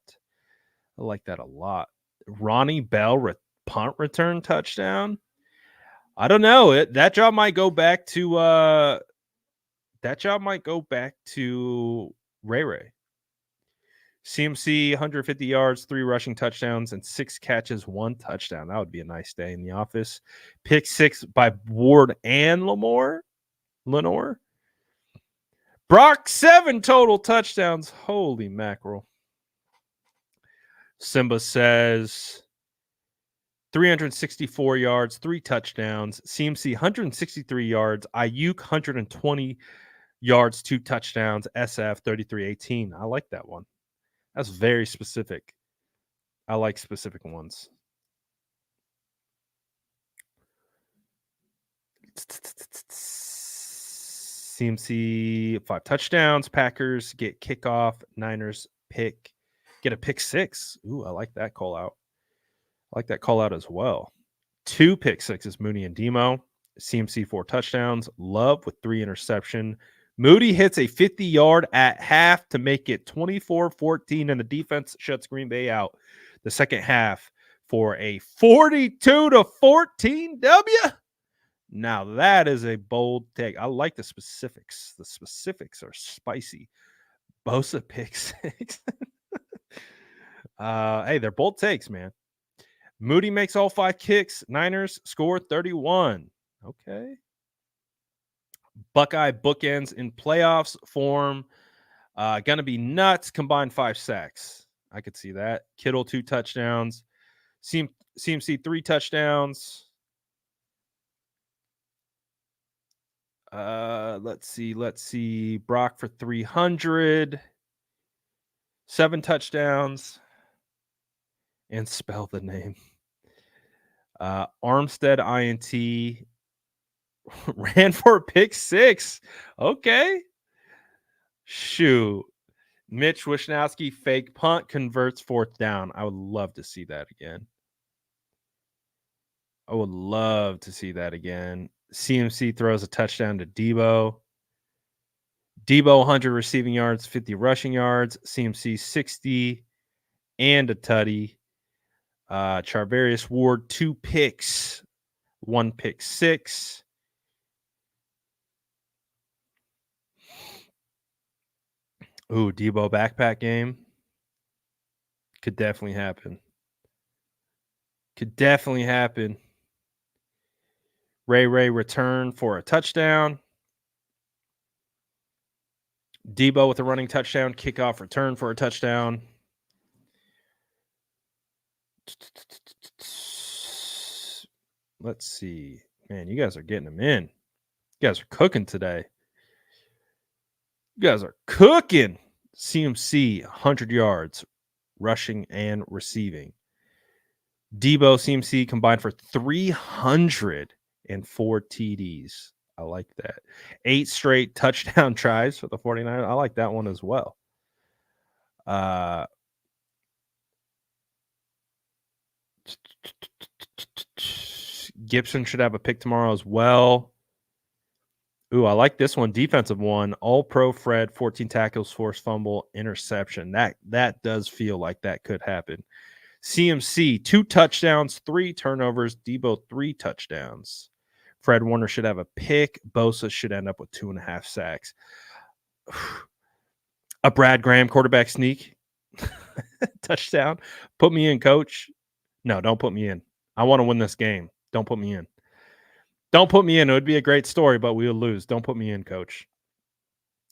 I like that a lot. Ronnie Bell punt return touchdown. I don't know. That job might go back to Ray. CMC 150 yards, 3 rushing touchdowns, and 6 catches, 1 touchdown. That would be a nice day in the office. Pick 6 by Ward and Lenore. Brock 7 total touchdowns. Holy mackerel. Simba says 364 yards, 3 touchdowns. CMC 163 yards. Ayuk 120 yards, 2 touchdowns. SF 33-18. I like that one. That's very specific. I like specific ones. CMC 5 touchdowns. Packers get kickoff. Niners get a pick 6. Ooh, I like that call out. I like that call out as well. 2 pick 6s, Mooney and Demo. CMC 4 touchdowns. Love with 3 interception. Moody hits a 50-yard at half to make it 24-14, and the defense shuts Green Bay out the second half for a 42-14 W. Now that is a bold take. I like the specifics. The specifics are spicy. Bosa pick 6. Hey, they're bold takes, man. Moody makes all 5 kicks. Niners score 31. Okay. Buckeye bookends in playoffs form. Gonna be nuts. Combined 5 sacks. I could see that. Kittle 2 touchdowns. CMC 3 touchdowns. Let's see. Brock for 300. 7 touchdowns. And spell the name. Armstead INT ran for a pick 6. Okay. Shoot. Mitch Wishnowsky fake punt converts 4th down. I would love to see that again. CMC throws a touchdown to Debo. Debo 100 receiving yards, 50 rushing yards. CMC 60 and a tutty. Charvarius Ward 2 picks, 1 pick 6. Ooh, Debo backpack game. Could definitely happen. Ray return for a touchdown. Debo with a running touchdown. Kickoff return for a touchdown. Let's see. Man, you guys are getting them in. You guys are cooking today. You guys are cooking. CMC, 100 yards, rushing and receiving. Debo, CMC combined for 304 TDs. I like that. 8 straight touchdown tries for the 49ers. I like that one as well. Gibson should have a pick tomorrow as well. Ooh, I like this one. Defensive one. All pro Fred, 14 tackles, forced fumble, interception. That does feel like that could happen. CMC, 2 touchdowns, 3 turnovers. Debo, 3 touchdowns. Fred Warner should have a pick. Bosa should end up with 2.5 sacks. A Brad Graham quarterback sneak. Touchdown. Put me in, coach. No, don't put me in. I want to win this game. Don't put me in. Don't put me in. It would be a great story, but we would lose. Don't put me in, coach.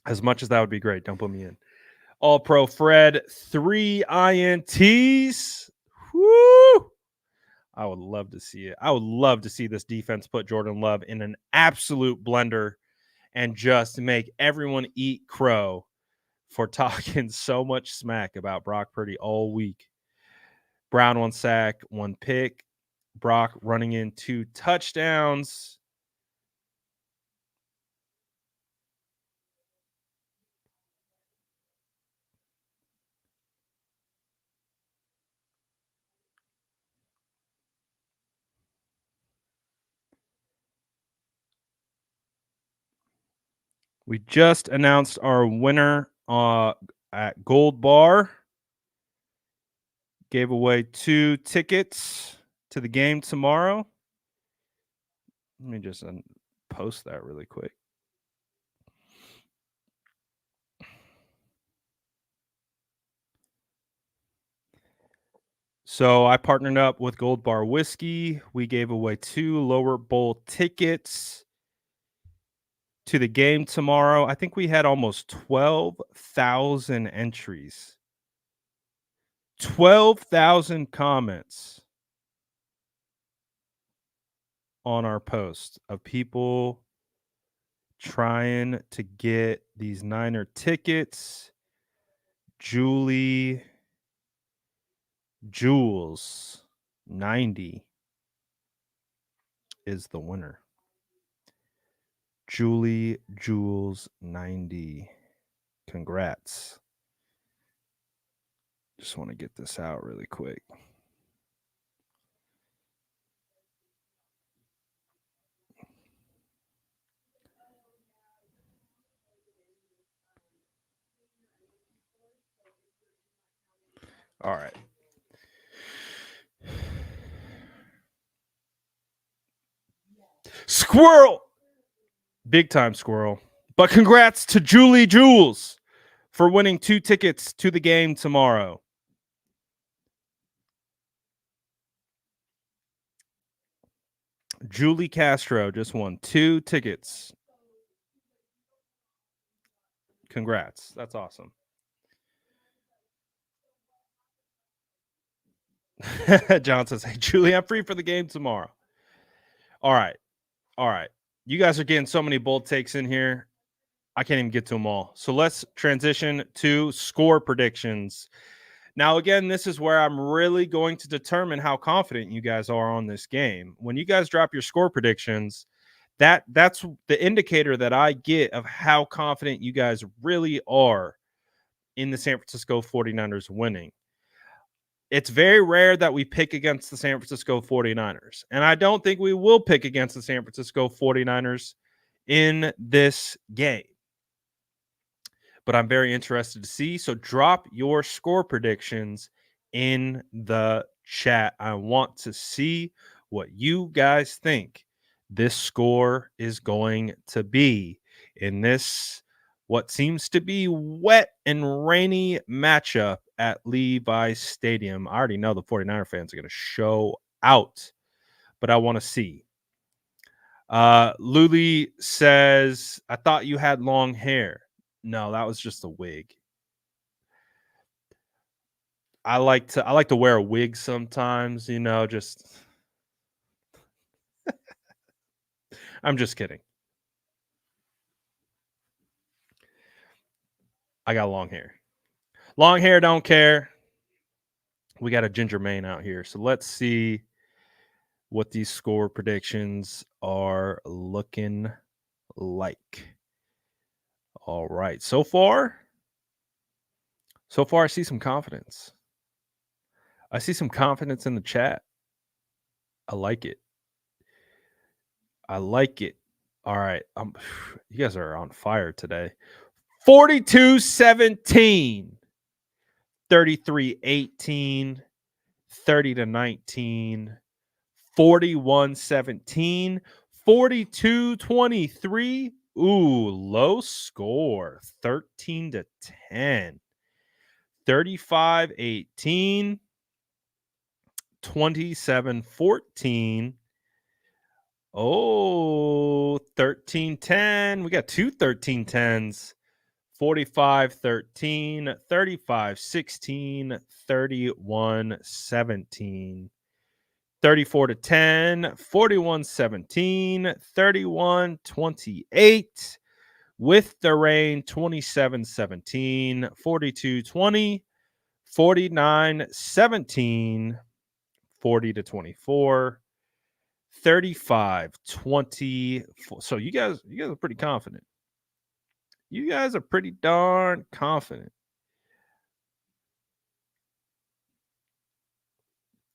As much as that would be great, don't put me in. All pro Fred, 3 INTs. Woo! I would love to see it. I would love to see this defense put Jordan Love in an absolute blender and just make everyone eat crow for talking so much smack about Brock Purdy all week. Brown 1 sack, 1 pick. Brock running in 2 touchdowns. We just announced our winner at Gold Bar. Gave away 2 tickets to the game tomorrow. Let me just post that really quick. So I partnered up with Gold Bar Whiskey. We gave away 2 lower bowl tickets to the game tomorrow. I think we had almost 12,000 entries. 12,000 comments on our post of people trying to get these Niner tickets. Jules 90 is the winner. Jules 90. Congrats. Just want to get this out really quick. All right. Squirrel. Big time squirrel. But congrats to Jules for winning 2 tickets to the game tomorrow. Julie Castro just won 2 tickets. Congrats. That's awesome. John says, hey, Julie, I'm free for the game tomorrow. All right. You guys are getting so many bold takes in here. I can't even get to them all. So let's transition to score predictions. Now, again, this is where I'm really going to determine how confident you guys are on this game. When you guys drop your score predictions, that's the indicator that I get of how confident you guys really are in the San Francisco 49ers winning. It's very rare that we pick against the San Francisco 49ers. And I don't think we will pick against the San Francisco 49ers in this game. But I'm very interested to see. So drop your score predictions in the chat. I want to see what you guys think this score is going to be in this, what seems to be wet and rainy matchup at Levi's Stadium. I already know the 49er fans are going to show out, but I want to see. Luli says, I thought you had long hair. No, that was just a wig. I like to wear a wig sometimes, just I'm just kidding. I got long hair. Long hair, don't care. We got a ginger mane out here. So let's see what these score predictions are looking like. All right. So far, I see some confidence. I see some confidence in the chat. I like it. All right. You guys are on fire today. 42-17, 33-18, 30-19, 41-17, 42-23. Ooh, low score. 13-10, 35-18, 27-14. Oh, 13-10. We got two 13-10s. 45-13, 35-16, 31-17, 34-10, 41-17, 31-28, with the rain, 27-17, 42-20, 49-17, 40-24, 35-20. So you guys are pretty confident. You guys are pretty darn confident.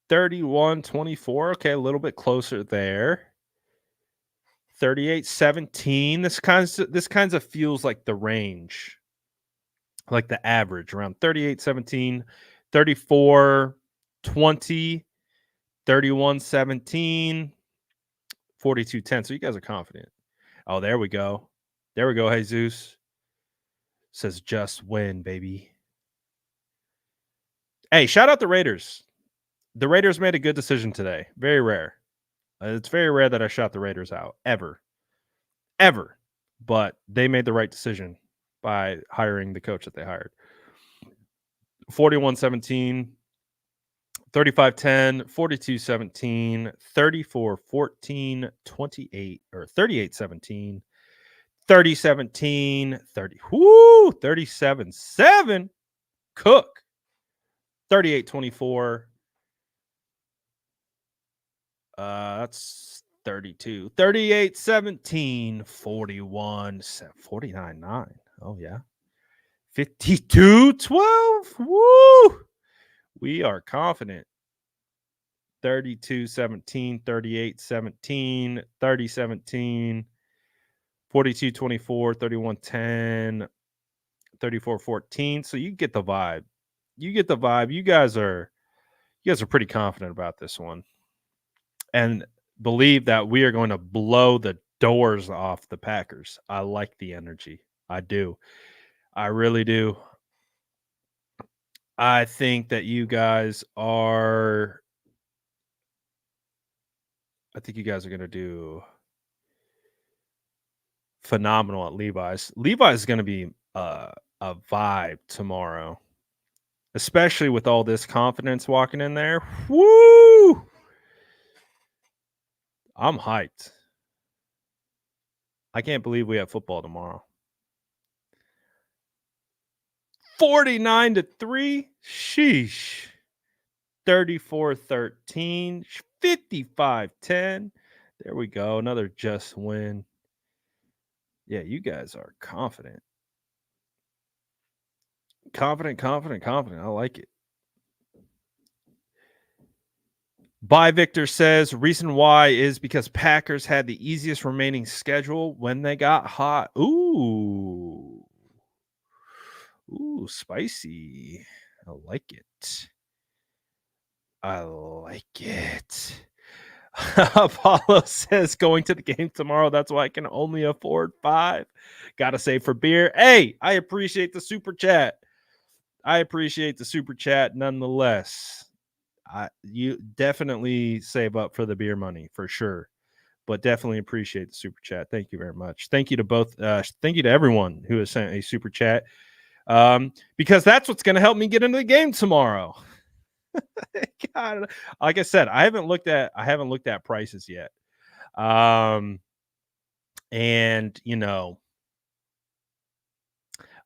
31-24. Okay, a little bit closer there. 38-17. This kinds of feels like the range, like the average, around 38-17, 34-20, 31-17, 42-10. So you guys are confident. Oh, there we go. There we go, Jesus. Says just win, baby. Hey, shout out the Raiders. The Raiders made a good decision today. Very rare. It's very rare that I shot the Raiders out, ever. But they made the right decision by hiring the coach that they hired. 41-17, 35-10, 42-17, 34-14, 28 or 38-17, 30-17, 37-7. Cook. 38-24. That's 32. 38-17, 41, 49-9. Oh, yeah. 52-12. Woo! We are confident. 32-17, 38-17, 30-17, 42-24, 31-10, 34-14. So you get the vibe. You guys are pretty confident about this one. And believe that we are going to blow the doors off the Packers. I like the energy. I do. I really do. I think that you guys are going to do phenomenal at Levi's. Levi's is going to be a vibe tomorrow, especially with all this confidence walking in there. Woo! I'm hyped. I can't believe we have football tomorrow. 49-3. Sheesh. 34-13. 55-10. There we go. Another just win. Yeah, you guys are confident. Confident. I like it. By Victor says reason why is because Packers had the easiest remaining schedule when they got hot. Ooh, spicy. I like it. Apollo says going to the game tomorrow. That's why I can only afford 5. Got to save for beer. Hey, I appreciate the super chat. Nonetheless. You definitely save up for the beer money for sure, but definitely appreciate the super chat. Thank you very much. Thank you to both. Thank you to everyone who has sent a super chat, because that's what's going to help me get into the game tomorrow. God, like I said, I haven't looked at prices yet, and you know,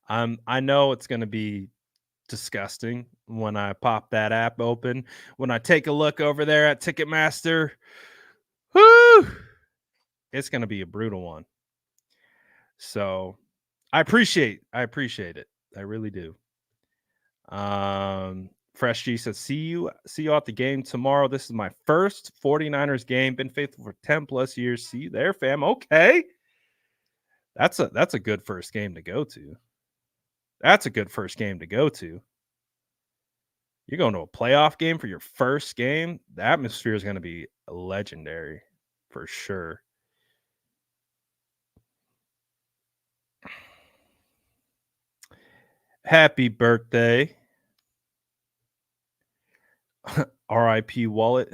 I know it's going to be disgusting when I pop that app open. When I take a look over there at Ticketmaster, whoo, it's going to be a brutal one. So I appreciate it. I really do. Fresh G says, see you at the game tomorrow. This is my first 49ers game. Been faithful for 10 plus years. See you there, fam. Okay. That's a good first game to go to. That's a good first game to go to. You're going to a playoff game for your first game. The atmosphere is going to be legendary for sure. Happy birthday. RIP wallet.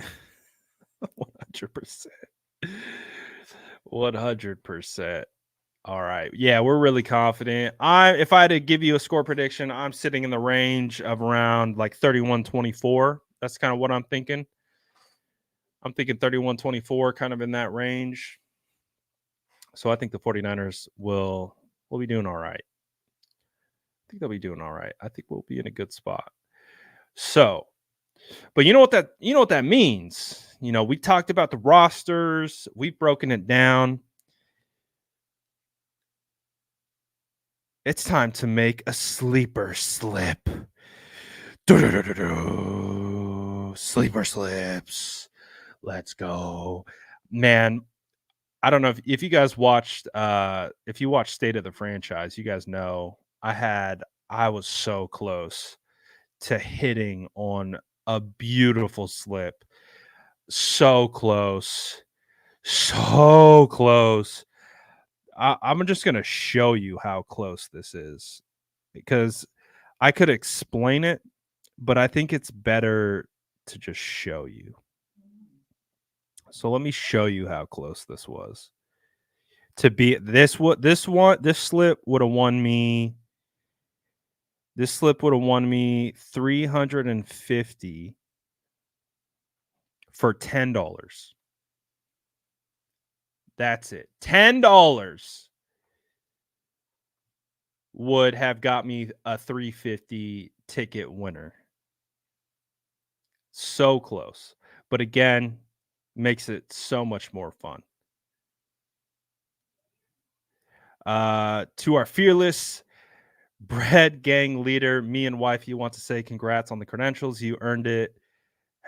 100%. 100%. All right. Yeah, we're really confident. If I had to give you a score prediction, I'm sitting in the range of around like 31-24. That's kind of what I'm thinking. I'm thinking 31-24, kind of in that range. So I think the 49ers will be doing all right. I think they'll be doing all right. I think we'll be in a good spot. So, but you know what that means? We talked about the rosters, we've broken it down. It's time to make a sleeper slip. Sleeper slips. Let's go. Man, I don't know if you guys watched if you watched State of the Franchise, you guys know I was so close to hitting on a beautiful slip. So close. So close. I'm just gonna show you how close this is because I could explain it, but I think it's better to just show you. So let me show you how close this was. To be this slip would have won me. This slip would have won me $350 for $10. That's it. $10 would have got me a $350 ticket winner. So close. But again, makes it so much more fun. To our fearless bread gang leader, me and wifey want to say congrats on the credentials. You earned it.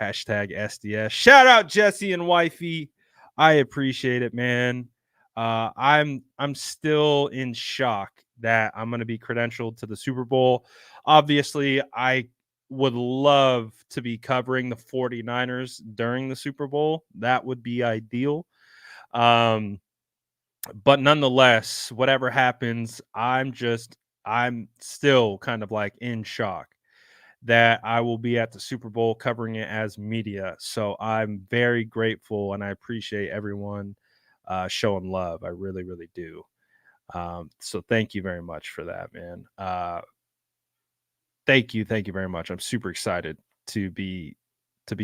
Hashtag SDS. Shout out Jesse and wifey. I appreciate it, man. I'm still in shock that I'm going to be credentialed to the Super Bowl. Obviously, I would love to be covering the 49ers during the Super Bowl. That would be ideal. But nonetheless, whatever happens, I'm still kind of like in shock that I will be at the Super Bowl covering it as media. So I'm very grateful and I appreciate everyone showing love. I really, really do. So thank you very much for that, man. Thank you very much. I'm super excited to be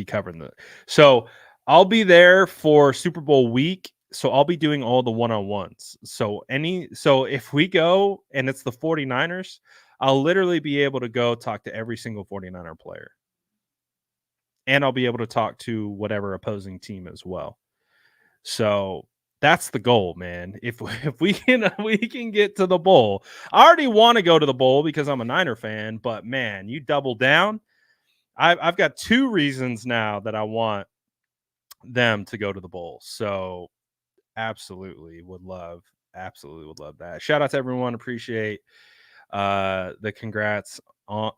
covering the. So I'll be there for Super Bowl week. So I'll be doing all the one-on-ones. So if we go and it's the 49ers, I'll literally be able to go talk to every single 49er player. And I'll be able to talk to whatever opposing team as well. So that's the goal, man. If we can get to the bowl. I already want to go to the bowl because I'm a Niner fan, but man, you double down. I've got two reasons now that I want them to go to the bowl. So absolutely would love that. Shout out to everyone. Appreciate the congrats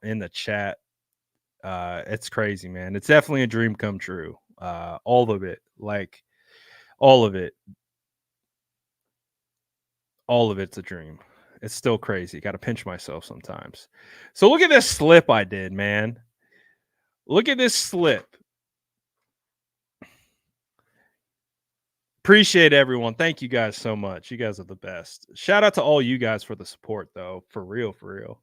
in the chat. It's crazy, man. It's definitely a dream come true. All of it, like all of it. All of it's a dream. It's still crazy. Got to pinch myself sometimes. So look at this slip I did, man. Look at this slip. Appreciate everyone. Thank you guys so much. You guys are the best. Shout out to all you guys for the support, though. For real, for real.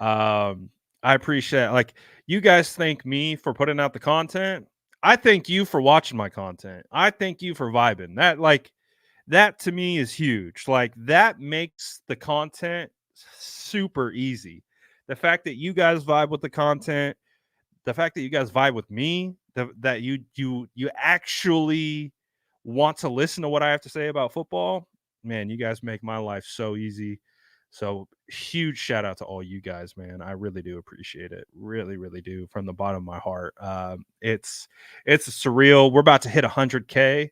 I appreciate like you guys thank me for putting out the content. I thank you for watching my content. I thank you for vibing. That to me is huge. Like that makes the content super easy. The fact that you guys vibe with the content, the fact that you guys vibe with me, that you actually want to listen to what I have to say about football, man, you guys make my life so easy. So huge shout out to all you guys, man. I really do appreciate it. Really, really do from the bottom of my heart. It's surreal. We're about to hit 100K.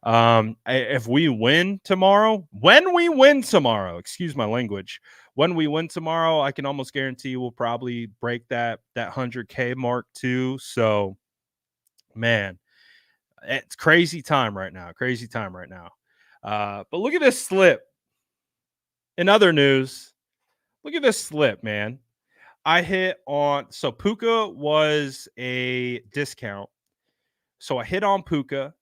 If we win tomorrow, when we win tomorrow, excuse my language, when we win tomorrow, I can almost guarantee we'll probably break that 100K mark too. So, man, it's crazy time right now. Crazy time right now. But look at this slip. In other news, look at this slip, man. I hit on so Puka was a discount. So I hit on Puka.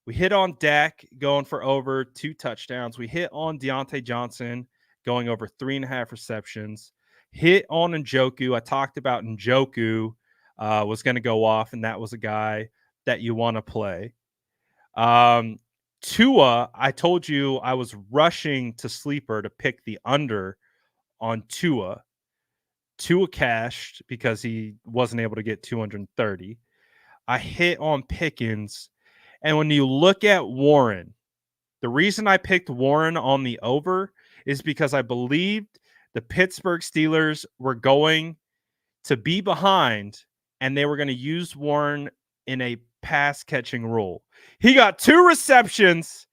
We hit on Dak going for over 2 touchdowns. We hit on Deontay Johnson going over 3.5 receptions. Hit on Njoku. I talked about Njoku was going to go off, and that was a guy that you want to play. Tua, I told you I was rushing to sleeper to pick the under on Tua. Tua cashed because he wasn't able to get 230. I hit on Pickens. And when you look at Warren, the reason I picked Warren on the over is because I believed the Pittsburgh Steelers were going to be behind and they were going to use Warren in a pass catching role. He got 2 receptions.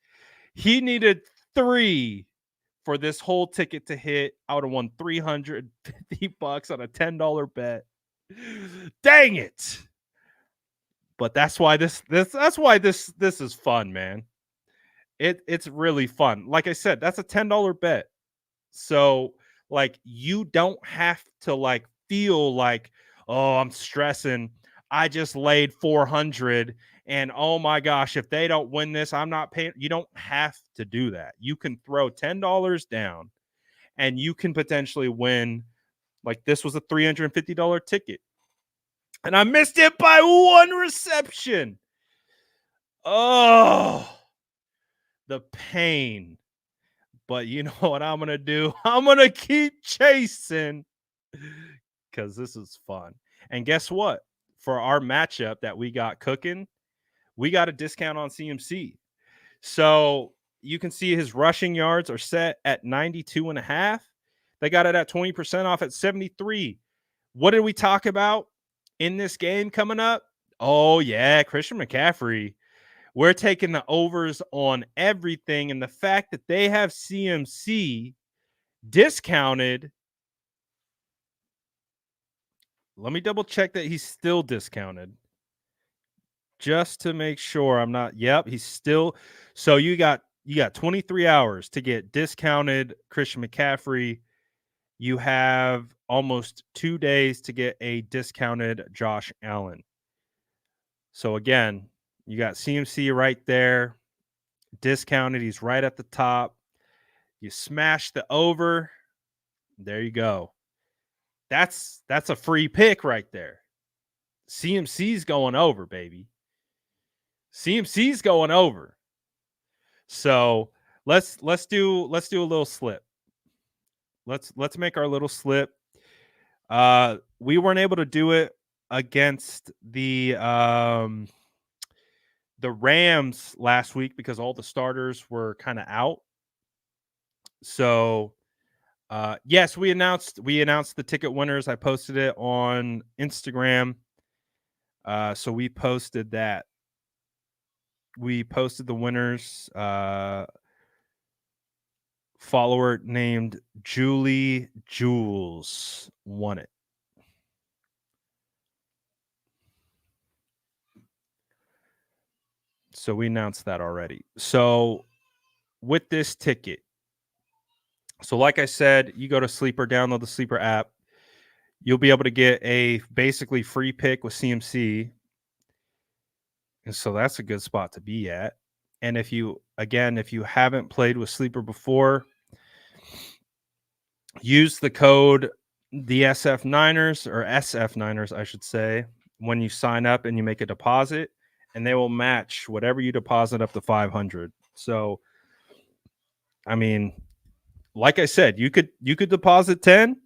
He needed 3 for this whole ticket to hit. I would have won $350 on a $10 bet. Dang it. But that's why this is fun, man. It's really fun. Like I said, that's a $10 bet. So like you don't have to like feel like, oh, I'm stressing. I just laid 400 and oh my gosh, if they don't win this, I'm not paying. You don't have to do that. You can throw $10 down and you can potentially win. Like this was a $350 ticket. And I missed it by 1 reception. Oh, the pain. But you know what I'm going to do? I'm going to keep chasing because this is fun. And guess what? For our matchup that we got cooking, we got a discount on CMC. So you can see his rushing yards are set at 92.5. They got it at 20% off at 73. What did we talk about in this game coming up? Oh, yeah, Christian McCaffrey. We're taking the overs on everything. And the fact that they have CMC discounted. Let me double check that he's still discounted. Just to make sure I'm not. Yep, he's still. So you got 23 hours to get discounted Christian McCaffrey. You have almost 2 days to get a discounted Josh Allen. So again, you got CMC right there, discounted. He's right at the top. You smash the over. There you go. That's a free pick right there. CMC's going over, baby. CMC's going over. So let's do a little slip. Let's make our little slip. We weren't able to do it against the Rams last week because all the starters were kind of out. So yes, we announced the ticket winners. I posted it on Instagram. So we posted that. We posted the winners. Follower named Julie Jules won it. So we announced that already. So with this ticket, so like I said, you go to Sleeper, download the Sleeper app. You'll be able to get a basically free pick with CMC. And so that's a good spot to be at. And if you haven't played with Sleeper before, use the code DSF9ers or SF9ers, I should say, when you sign up and you make a deposit, and they will match whatever you deposit up to 500. So, I mean, like I said, you could deposit 10,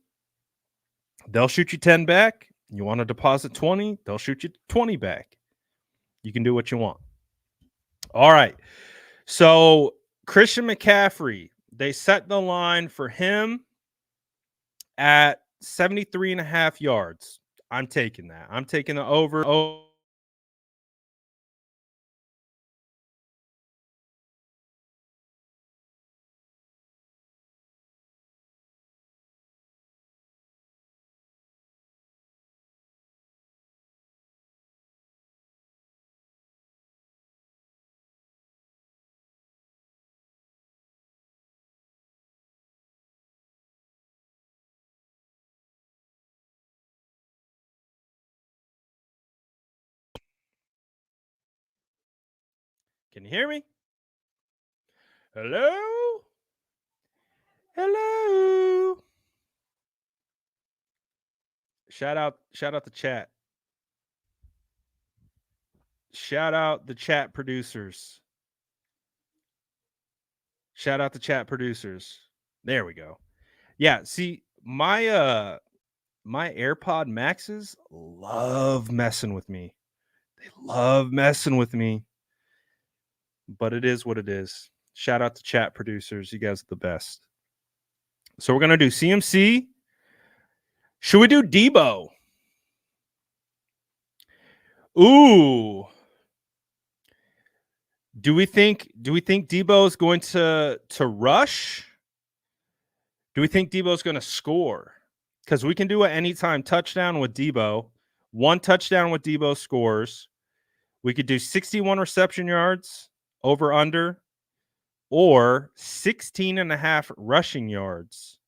they'll shoot you 10 back. You want to deposit 20, they'll shoot you 20 back. You can do what you want. All right. So Christian McCaffrey, they set the line for him at 73.5 yards. I'm taking that. I'm taking the over. Can you hear me? Hello? Hello? Shout out the chat. Shout out the chat producers. Shout out the chat producers. There we go. Yeah, see, my AirPod Maxes love messing with me. They love messing with me. But it is what it is. Shout out to chat producers. You guys are the best. So we're gonna do CMC. Should we do Debo? Ooh. Do we think Debo is going to rush? Do we think Debo is going to score? Because we can do an anytime touchdown with Debo. One touchdown with Debo scores. We could do 61 reception yards over under, or 16 and a half rushing yards.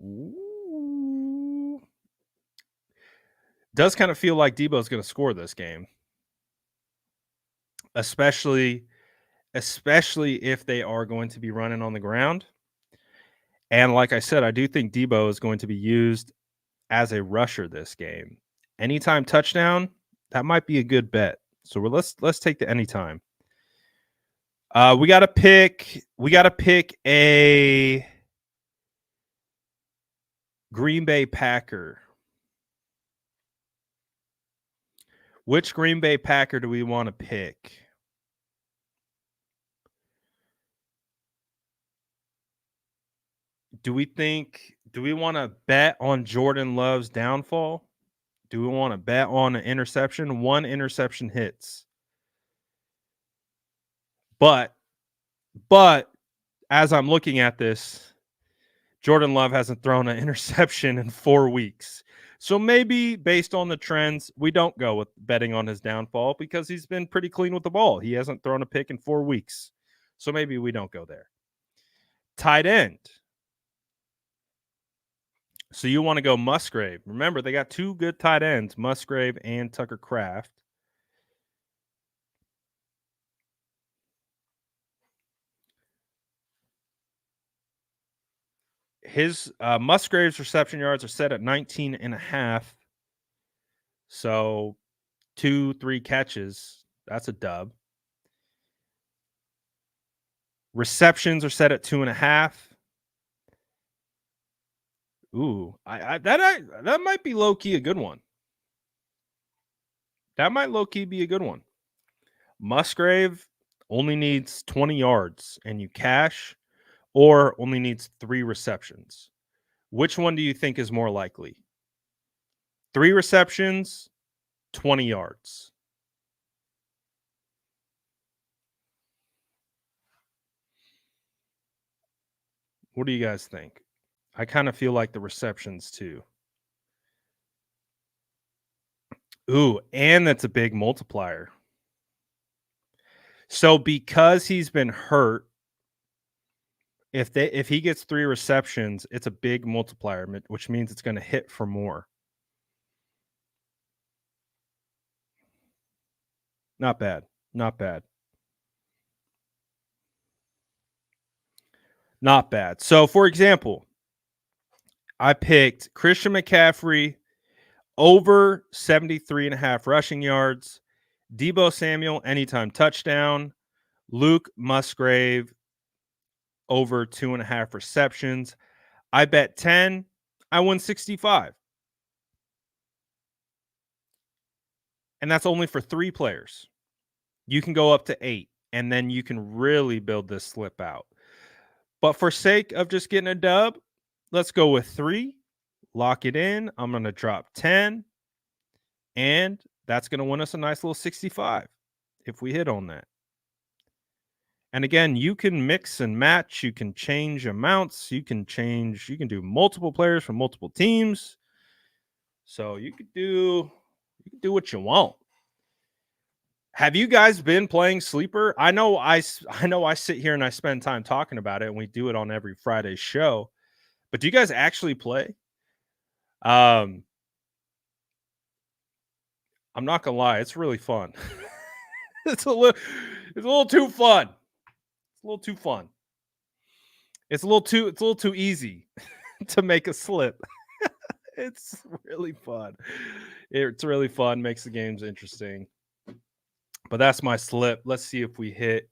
Ooh. Does kind of feel like Debo is going to score this game, especially if they are going to be running on the ground. And like I said, I do think Debo is going to be used as a rusher this game. Anytime touchdown, that might be a good bet. So let's take the anytime. We gotta pick a Green Bay Packer. Which Green Bay Packer do we want to pick? Do we want to bet on Jordan Love's downfall? Do we want to bet on an interception? One interception hits. But as I'm looking at this, Jordan Love hasn't thrown an interception in 4 weeks. So maybe based on the trends, we don't go with betting on his downfall because he's been pretty clean with the ball. He hasn't thrown a pick in 4 weeks. So maybe we don't go there. Tight end. So you want to go Musgrave. Remember, they got 2 good tight ends, Musgrave and Tucker Kraft. His Musgrave's reception yards are set at 19 and a half. So 2-3 catches. That's a dub. Receptions are set at 2.5. Ooh, that might be low key a good one. That might low key be a good one. Musgrave only needs 20 yards and you cash, or only needs 3 receptions. Which one do you think is more likely? 3 receptions, 20 yards. What do you guys think? I kind of feel like the receptions too. Ooh, and that's a big multiplier. So because he's been hurt, if he gets 3 receptions, it's a big multiplier, which means it's going to hit for more. Not bad. Not bad. Not bad. So, for example, I picked Christian McCaffrey over 73.5 rushing yards, Debo Samuel anytime touchdown, Luke Musgrave over 2.5 receptions. I bet 10. I won 65. And that's only for 3 players. You can go up to 8, and then you can really build this slip out. But for sake of just getting a dub, let's go with 3. Lock it in. I'm going to drop 10. And that's going to win us a nice little 65 if we hit on that. And again, you can mix and match. You can change amounts. You can do multiple players from multiple teams. So you could do what you want. Have you guys been playing Sleeper? I know I sit here and I spend time talking about it, and we do it on every Friday show. But do you guys actually play? Um, I'm not gonna lie, it's really fun. it's a little too fun. It's a little too fun. It's a little too easy to make a slip. It's really fun. It's really fun, makes the games interesting. But that's my slip. Let's see if we hit.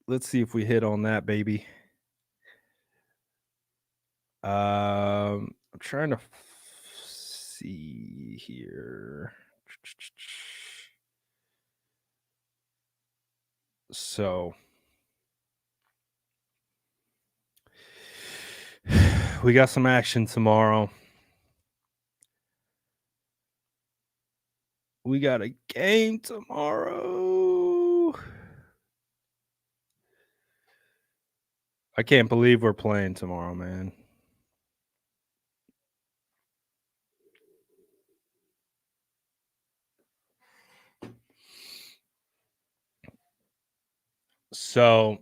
Let's see if we hit on that, baby. I'm trying to see here. So we got some action tomorrow. We got a game tomorrow. I can't believe we're playing tomorrow, man. So,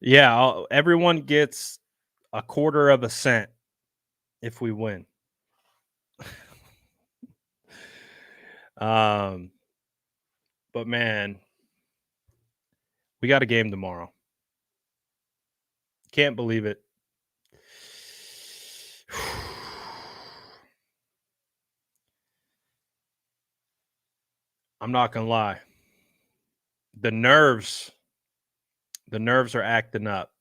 yeah, everyone gets a quarter of a cent if we win. But man, we got a game tomorrow. Can't believe it. I'm not gonna lie. The nerves are acting up.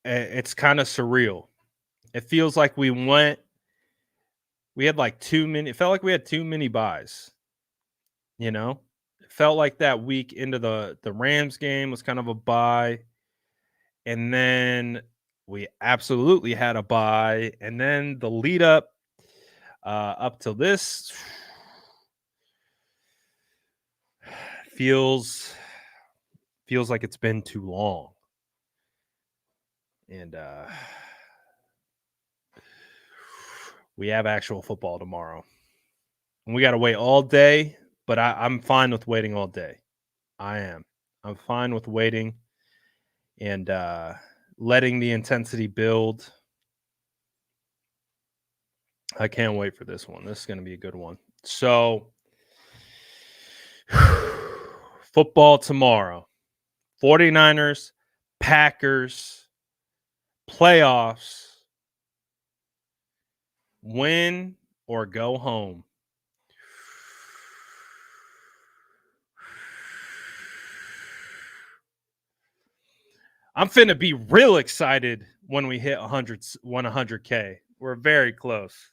It's kind of surreal. It feels like we had like too many. It felt like we had too many buys. You know, it felt like that week into the Rams game was kind of a buy, and then we absolutely had a buy, and then the lead up till this feels like it's been too long. And we have actual football tomorrow. And we got to wait all day, but I'm fine with waiting all day. I am. I'm fine with waiting and letting the intensity build. I can't wait for this one. This is going to be a good one. So, football tomorrow. 49ers, Packers, playoffs, win or go home. I'm finna be real excited when we hit 100K. We're very close.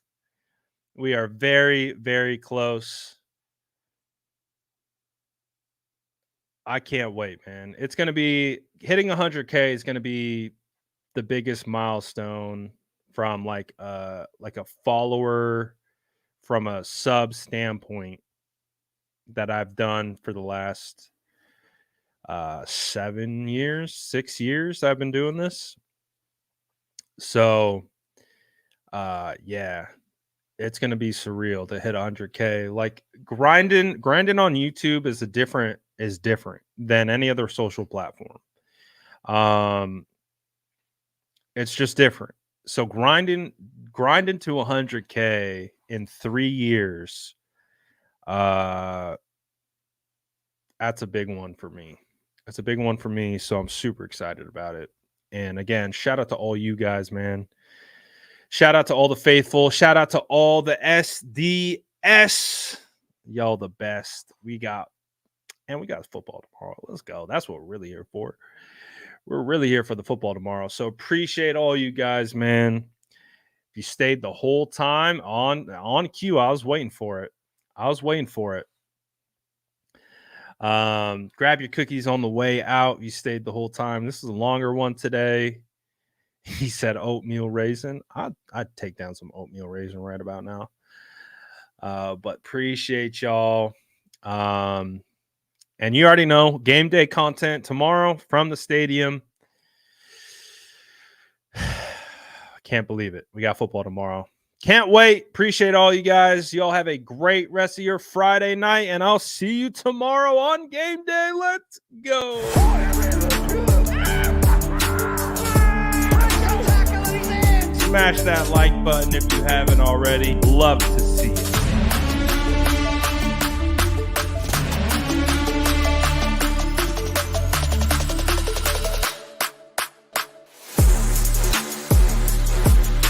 We are very, very close. I can't wait, man. It's going to be hitting 100K is going to be the biggest milestone from like a follower from a sub standpoint that I've done for the last 7 years, 6 years I've been doing this. So yeah, it's going to be surreal to hit 100K. Like grinding on YouTube is different than any other social platform. It's just different. So grinding to 100K in 3 years, that's a big one for me. That's a big one for me. So I'm super excited about it. And again, shout out to all you guys, man. Shout out to all the faithful. Shout out to all the SDS. Y'all the best. We got football tomorrow. Let's go. That's what we're really here for. We're really here for the football tomorrow. So appreciate all you guys, man. If you stayed the whole time on cue, I was waiting for it. Grab your cookies on the way out. You stayed the whole time. This is a longer one today. He said oatmeal raisin. I'd take down some oatmeal raisin right about now. But appreciate y'all. And you already know game day content tomorrow from the stadium. Can't believe it. We got football tomorrow. Can't wait. Appreciate all you guys. Y'all have a great rest of your Friday night, and I'll see you tomorrow on game day. Let's go. Smash that like button if you haven't already. Love to see it.